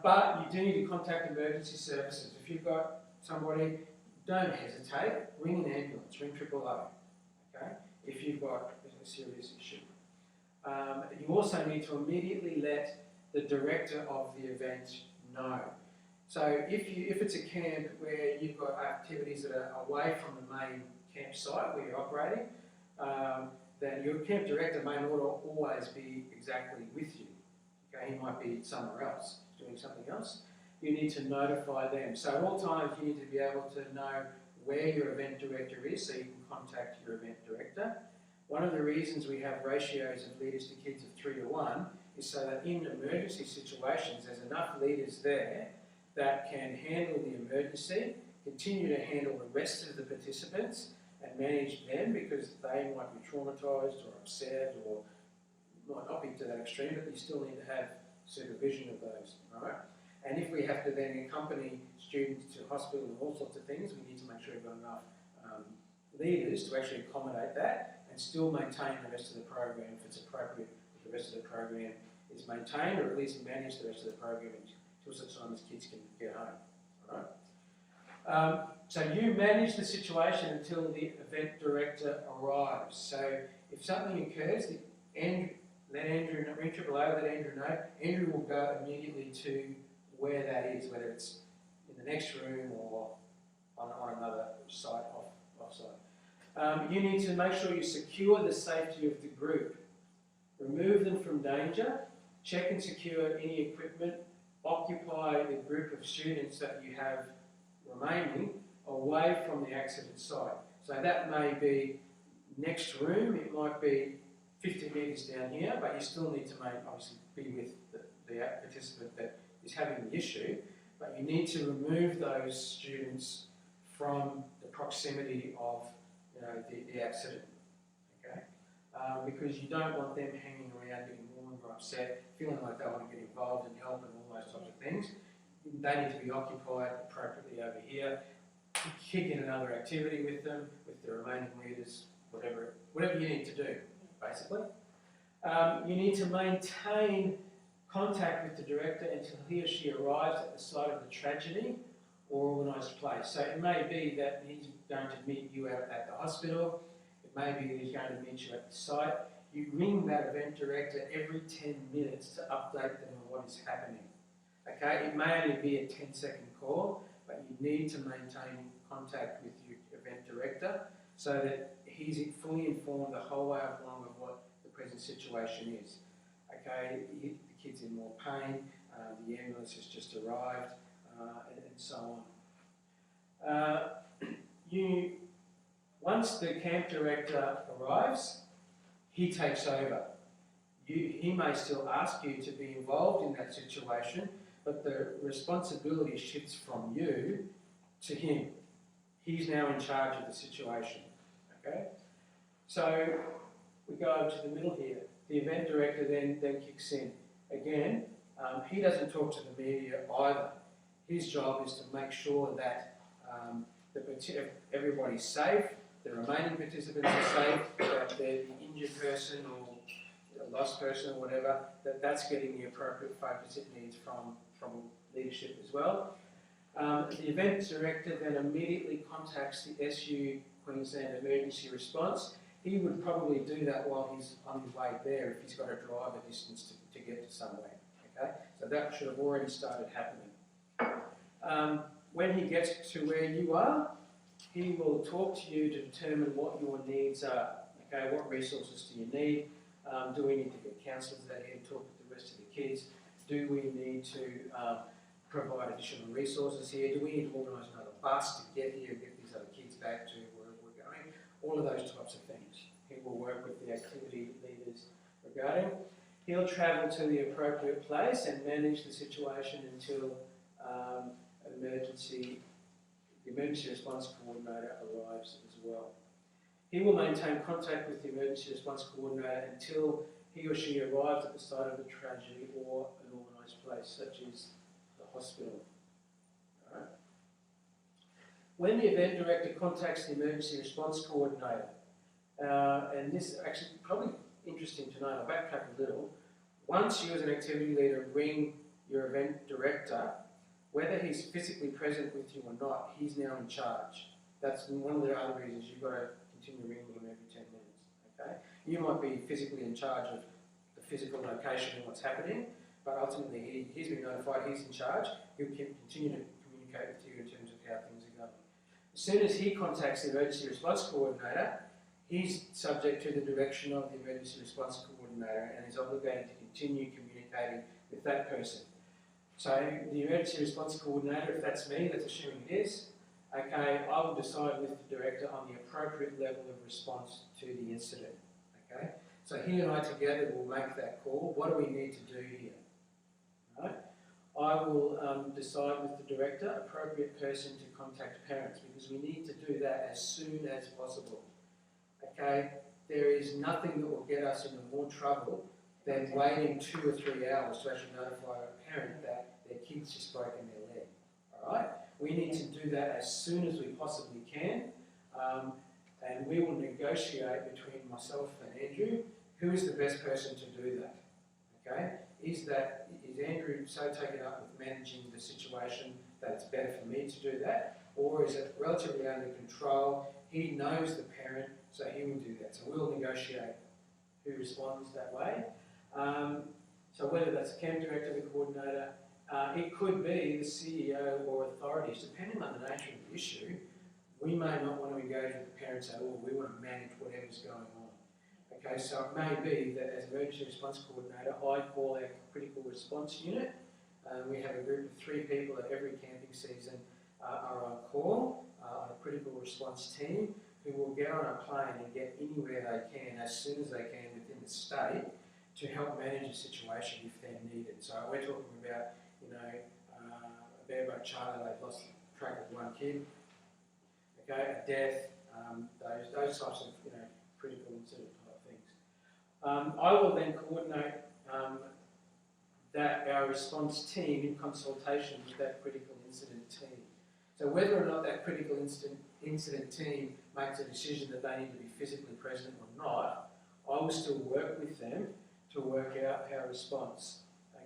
But you do need to contact emergency services. If you've got somebody, don't hesitate. Ring an ambulance. Ring 000. Okay? If you've got a serious issue. You also need to immediately let the director of the event know. So if it's a camp where you've got activities that are away from the main campsite where you're operating, then your camp director may not always be exactly with you. Okay, he might be somewhere else, doing something else. You need to notify them. So at all times you need to be able to know where your event director is, so you can contact your event director. One of the reasons we have ratios of leaders to kids of 3 to 1 is so that in emergency situations there's enough leaders there that can handle the emergency, continue to handle the rest of the participants and manage them, because they might be traumatised or upset, or might not be to that extreme, but you still need to have supervision of those, right? And if we have to then accompany students to hospital and all sorts of things, we need to make sure we've got enough leaders to actually accommodate that and still maintain the rest of the program if it's appropriate, if the rest of the program is maintained, or at least manage the rest of the program until such time as kids can get home, right? So you manage the situation until the event director arrives. So if something occurs, let Andrew know, ring triple O, let Andrew know. Andrew will go immediately to where that is, whether it's in the next room or on another site, off-site. You need to make sure you secure the safety of the group. Remove them from danger, check and secure any equipment, occupy the group of students that you have remaining away from the accident site. So that may be next room, it might be 50 metres down here, but you still need to obviously be with the participant that is having the issue, but you need to remove those students from the proximity of the accident, okay? Because you don't want them hanging around, getting more and more upset, feeling like they want to get involved and help and all those types of things. They need to be occupied appropriately over here. Kick in another activity with them, with the remaining leaders, whatever you need to do, basically. You need to maintain contact with the director until he or she arrives at the site of the tragedy or organised place. So it may be that he's going to meet you out at the hospital, it may be that he's going to meet you at the site. You ring that event director every 10 minutes to update them on what is happening. Okay, it may only be a 10-second call, but you need to maintain contact with your event director so that he's fully informed the whole way along of what the present situation is. Okay, the kid's in more pain, the ambulance has just arrived, and so on. Once the camp director arrives, he takes over. He may still ask you to be involved in that situation, but the responsibility shifts from you to him. He's now in charge of the situation, okay? So we go over to the middle here. The event director then kicks in. Again, he doesn't talk to the media either. His job is to make sure that everybody's safe, the remaining participants are safe, that the injured person or a lost person or whatever, that's getting the appropriate focus it needs from leadership as well. The event director then immediately contacts the SU Queensland Emergency Response. He would probably do that while he's on his way there if he's got to drive a distance to get to somewhere. Okay? So that should have already started happening. When he gets to where you are, he will talk to you to determine what your needs are. Okay, what resources do you need? Do we need to get counsellors out here to talk with the rest of the kids? Do we need to provide additional resources here? Do we need to organise another bus to get here and get these other kids back to where we're going? All of those types of things. He will work with the activity leaders regarding. He'll travel to the appropriate place and manage the situation until the emergency response coordinator arrives as well. He will maintain contact with the emergency response coordinator until he or she arrives at the site of the tragedy or an organised place, such as the hospital. All right. When the event director contacts the emergency response coordinator, and this is actually probably interesting to know, I'll backtrack a little. Once you as an activity leader ring your event director, whether he's physically present with you or not, he's now in charge. That's one of the other reasons you've got to continue ringing him every 10 minutes. Okay? You might be physically in charge of the physical location and what's happening, but ultimately he's been notified, he's in charge. He'll continue to communicate with you in terms of how things are going. As soon as he contacts the emergency response coordinator, he's subject to the direction of the emergency response coordinator and is obligated to continue communicating with that person. So the emergency response coordinator, if that's me, that's assuming it is, okay, I will decide with the director on the appropriate level of response to the incident, okay? So he and I together will make that call. What do we need to do here, right? I will decide with the director, appropriate person to contact parents, because we need to do that as soon as possible, okay? There is nothing that will get us into more trouble than waiting 2 or 3 hours to actually notify a parent that their kid's just broken their leg, all right? We need to do that as soon as we possibly can, and we will negotiate between myself and Andrew who is the best person to do that, okay? Is Andrew so taken up with managing the situation that it's better for me to do that, or is it relatively under control? He knows the parent, so he will do that. So we'll negotiate who responds that way. So whether that's the camp director, the coordinator, it could be the CEO or authorities, depending on the nature of the issue. We may not want to engage with the parents at all. We want to manage whatever's going on. Okay, so it may be that as emergency response coordinator, I call our critical response unit. We have a group of 3 people at every camping season are on call on a critical response team who will get on a plane and get anywhere they can as soon as they can within the state to help manage a situation if they're needed. So we're talking about, a bareboat charter, they've lost track of 1 kid, okay, a death, those types of, critical incident type things. I will then coordinate our response team in consultation with that critical incident team. So whether or not that critical incident team makes a decision that they need to be physically present or not, I will still work with them to work out our response,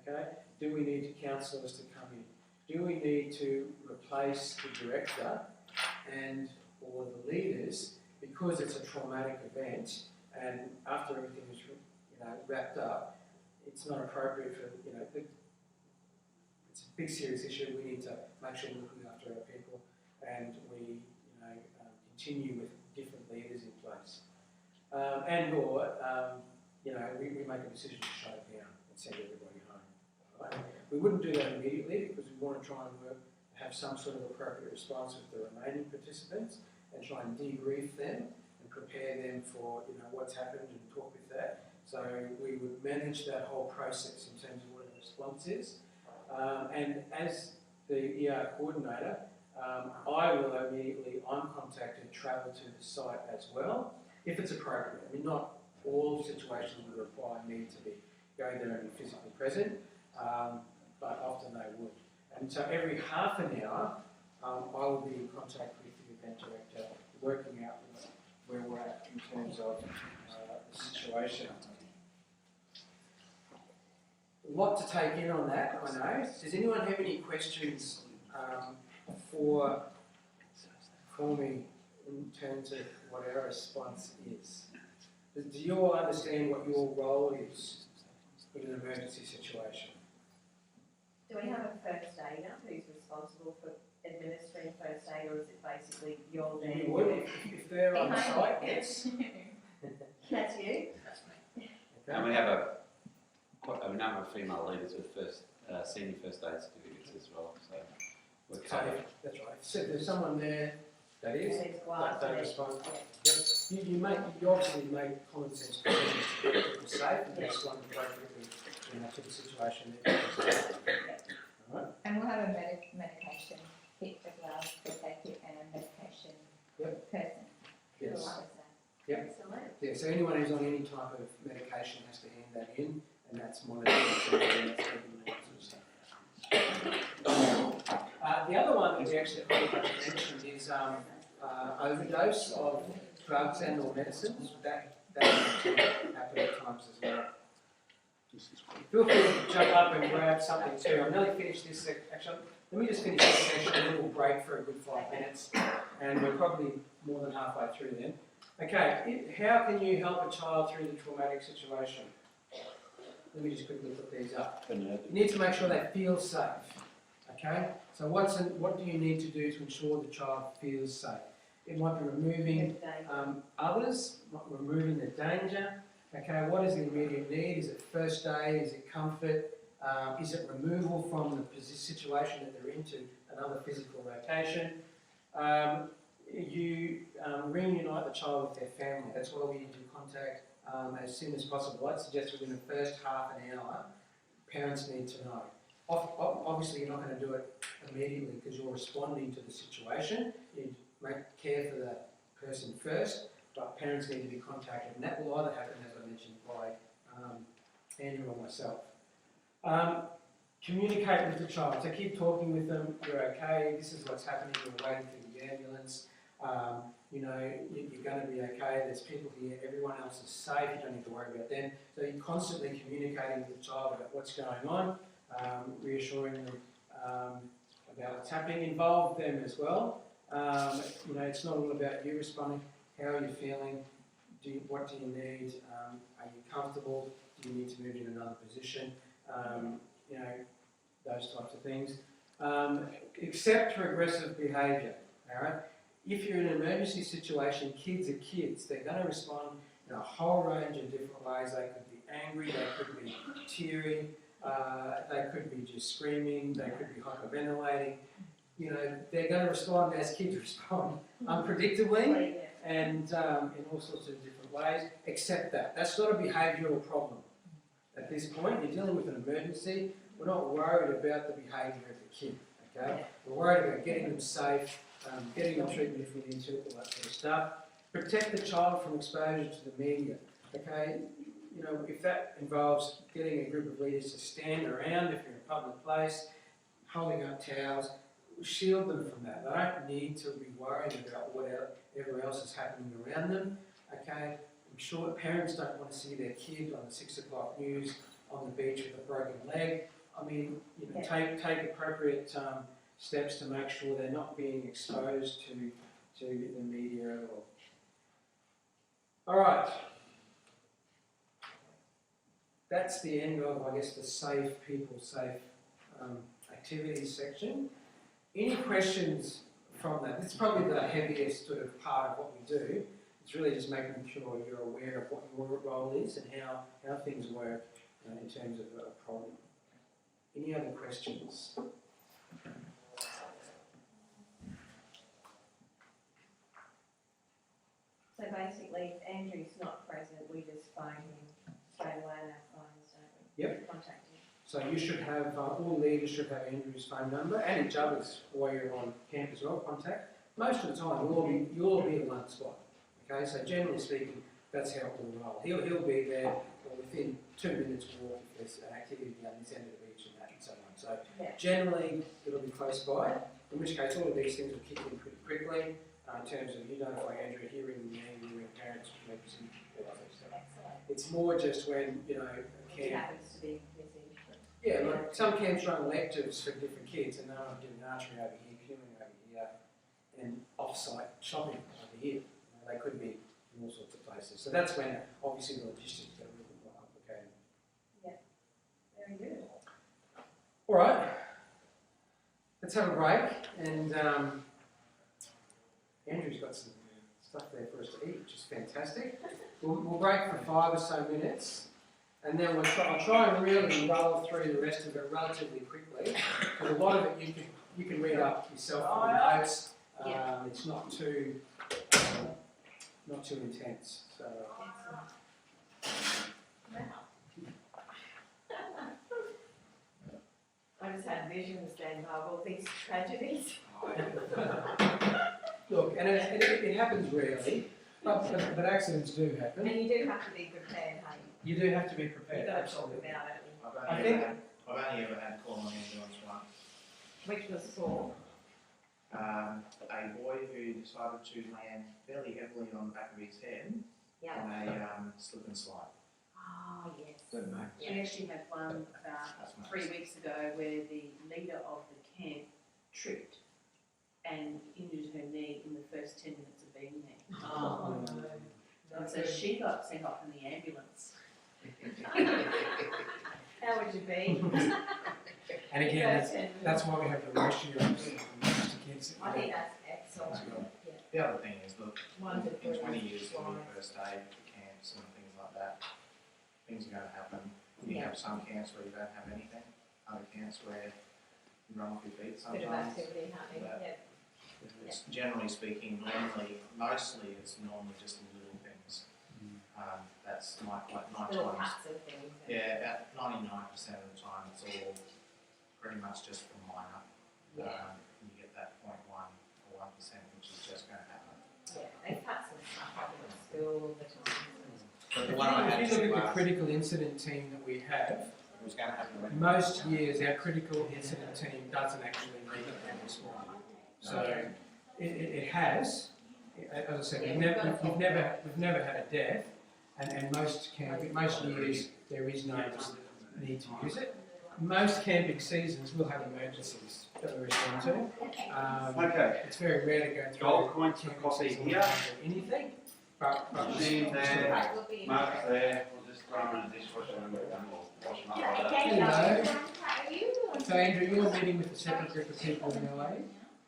okay? Do we need counsellors to come in? Do we need to replace the director and or the leaders because it's a traumatic event and after everything is wrapped up, it's not appropriate for, it's a big serious issue. We need to make sure we're looking after our people and we continue with different leaders in place. We make a decision to shut it down and send everybody home. Right? We wouldn't do that immediately because we want to try and have some sort of appropriate response with the remaining participants and try and debrief them and prepare them for what's happened and talk with that. So we would manage that whole process in terms of what the response is. And as the ER coordinator, I will immediately, on contacted, travel to the site as well, if it's appropriate. I mean, not all situations would require me to be going there and be physically present, but often they would. And so every half an hour, I will be in contact with the event director, working out where we're at in terms of the situation. A lot to take in on that, I know. Does anyone have any questions for me in terms of what our response is? Do you all understand what your role is in an emergency situation? Do we have a first aider who's responsible for administering first aid, or is it basically you're there? You would, if they're on site, yes. That's you? That's me. Okay. And we have a number of female leaders with senior first aid certificates as well. So we're covered. That's right. So there's someone there that is. They respond. Yep. You obviously make common sense decisions to keep people safe and respond appropriately to the situation. Right. And we'll have a medication kit as well, first aid kit and a medication person. Yes. Yep. Excellent. Yeah, so anyone who's on any type of medication has to hand that in, and that's monitored. The other one that we actually mentioned is overdose of drugs and or medicines. That can happen at times as well. Feel free to jump up and grab something too. I'm nearly finished this section. Actually, let me just finish this section and then we'll break for a good 5 minutes. And we're probably more than halfway through then. Okay, how can you help a child through the traumatic situation? Let me just quickly put these up. You need to make sure they feel safe. Okay, so what do you need to do to ensure the child feels safe? It might be removing others, removing the danger. Okay, what is the immediate need? Is it first aid? Is it comfort? Is it removal from the situation that they're into another physical location? You reunite the child with their family. That's why we need to contact as soon as possible. I'd suggest within the first half an hour, parents need to know. Obviously, you're not going to do it immediately because you're responding to the situation. You care for the person first, but parents need to be contacted, and that will either happen, as I mentioned, by Andrew or myself. Communicate with the child. So keep talking with them. You're okay. This is what's happening. You're waiting for the ambulance. You know, you're going to be okay. There's people here. Everyone else is safe. You don't need to worry about them. So you're constantly communicating with the child about what's going on, reassuring them about what's happening. Involve them as well. You know, it's not all about you responding. How are you feeling? What do you need? Are you comfortable? Do you need to move in another position? You know, those types of things. Accept regressive behaviour. All right. If you're in an emergency situation, kids are kids. They're going to respond in a whole range of different ways. They could be angry. They could be teary. They could be just screaming. They could be hyperventilating. You know, they're going to respond as kids respond, unpredictably and in all sorts of different ways. Accept that. That's not a behavioural problem. At this point, you're dealing with an emergency. We're not worried about the behaviour of the kid. Okay, we're worried about getting them safe, getting them treatment if we need to, all that sort of stuff. Protect the child from exposure to the media. Okay, you know, if that involves getting a group of leaders to stand around if you're in a public place, holding up towels, shield them from that. They don't need to be worried about whatever else is happening around them. Okay, I'm sure parents don't want to see their kid on the 6 o'clock news on the beach with a broken leg. I mean, you know, take appropriate steps to make sure they're not being exposed to the media at all. All right. That's the end of, I guess, the safe people, safe activities section. Any questions from that? It's probably the heaviest sort of part of what we do. It's really just making sure you're aware of what your role is and how things work in terms of a problem. Any other questions? So basically, if Andrew's not present, we just phone him straight away on our phones, don't we? Yep. Contact him. So you should have, all leaders should have Andrew's phone number and each other's while you're on camp as well, contact. Most of the time, you'll all be at one spot. Okay, so generally speaking, that's how it will roll. He'll be there within 2 minutes walk if there's an activity down this end of the beach and that and so on. So generally, it'll be close by, in which case all of these things will kick in pretty quickly in terms of you notify Andrew, hearing the name, hearing parents, emergency, all that sort of stuff. Excellent. It's more just when, you know, a It camp... happens to be busy. Yeah, like some camps run electives for different kids and they'll doing archery over here, canoeing over here, and off-site shopping over here. You know, they could be in all sorts of places. So that's when, obviously, the logistics get a little bit more complicated. Yeah, very good. All right, let's have a break. And Andrew's got some stuff there for us to eat, which is fantastic. We'll break for 5 or so minutes. And then I'll try and really roll through the rest of it relatively quickly, because a lot of it you can read up yourself from the notes. It's not too intense. So. Wow. I just had visions then of all these tragedies. Look, and it happens rarely, but accidents do happen. And you do have to be prepared, hey? You do have to be You've prepared. got to talk Absolutely. about it. I've only ever had call on ambulance once. Which was for? A boy who decided to land fairly heavily on the back of his head on a slip and slide. Oh, yes. Good, mate. We actually had one about 3 weeks ago where the leader of the camp tripped and injured her knee in the first 10 minutes of being there. Oh, no. And so she got sent off in the ambulance. How would you be? And again, that's why we have the ratio of kids. I think that's excellent. Yeah. The other thing is, look, Wonderful. in 20 years, when we first aid for camps and things like that, things are going to happen. You have some camps where you don't have anything, other camps where you run off your feet sometimes. Bit of activity happening, But yeah. it's generally speaking, mostly it's normally just little things. That's like 9 Little times. cuts of things. Yeah, about 99% of the time it's all pretty much just for minor. Yeah. You get that 0.1 or 1%, which is just going to happen. Yeah, they cut some stuff up in the school, but But the one I had If you to look at the critical incident team that we have, it was going to happen. most years our critical incident team doesn't actually meet and respond. So it has, as I said, we've never had a death, and most years there is no need to use it. Most camping seasons will have emergencies that we respond to. Okay. It's very rare to go through Gold coins for camping coffee season here. without anything, but Machine there, Mark's there, we'll just throw them in the dishwasher and we'll wash them up like that. Hello. So Andrew, you're meeting with a separate group of people in LA?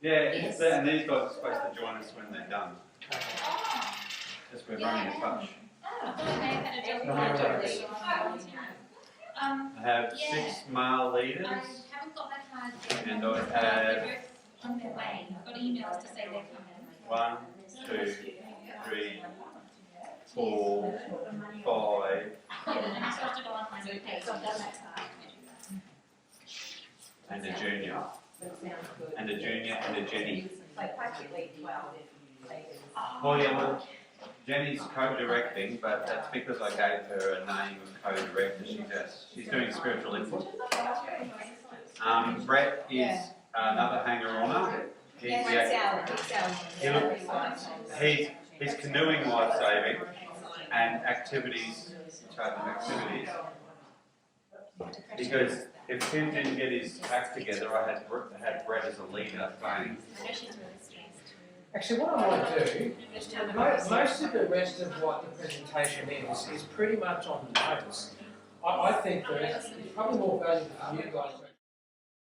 Yeah, it's there, and these guys are supposed to join us when they're done. Just we're running a touch. I have 6 male leaders, haven't got my card yet. and I have On their way. I've got emails to say they're coming. 1, 2, 3, 4, 5, and a junior, and a junior, and a Jenny. So practically 12 leaders. Oh yeah, well, Jenny's co-directing, but that's because I gave her a name of co-director. She's doing spiritual input. Brett is another hanger-oner. He's canoeing life-saving and activities, charging activities. Because if Tim didn't get his act together, I had Brett as a leader playing. Actually, what I might do, most of the rest of what the presentation is pretty much on the notes. I think that it's probably more valuable for you guys.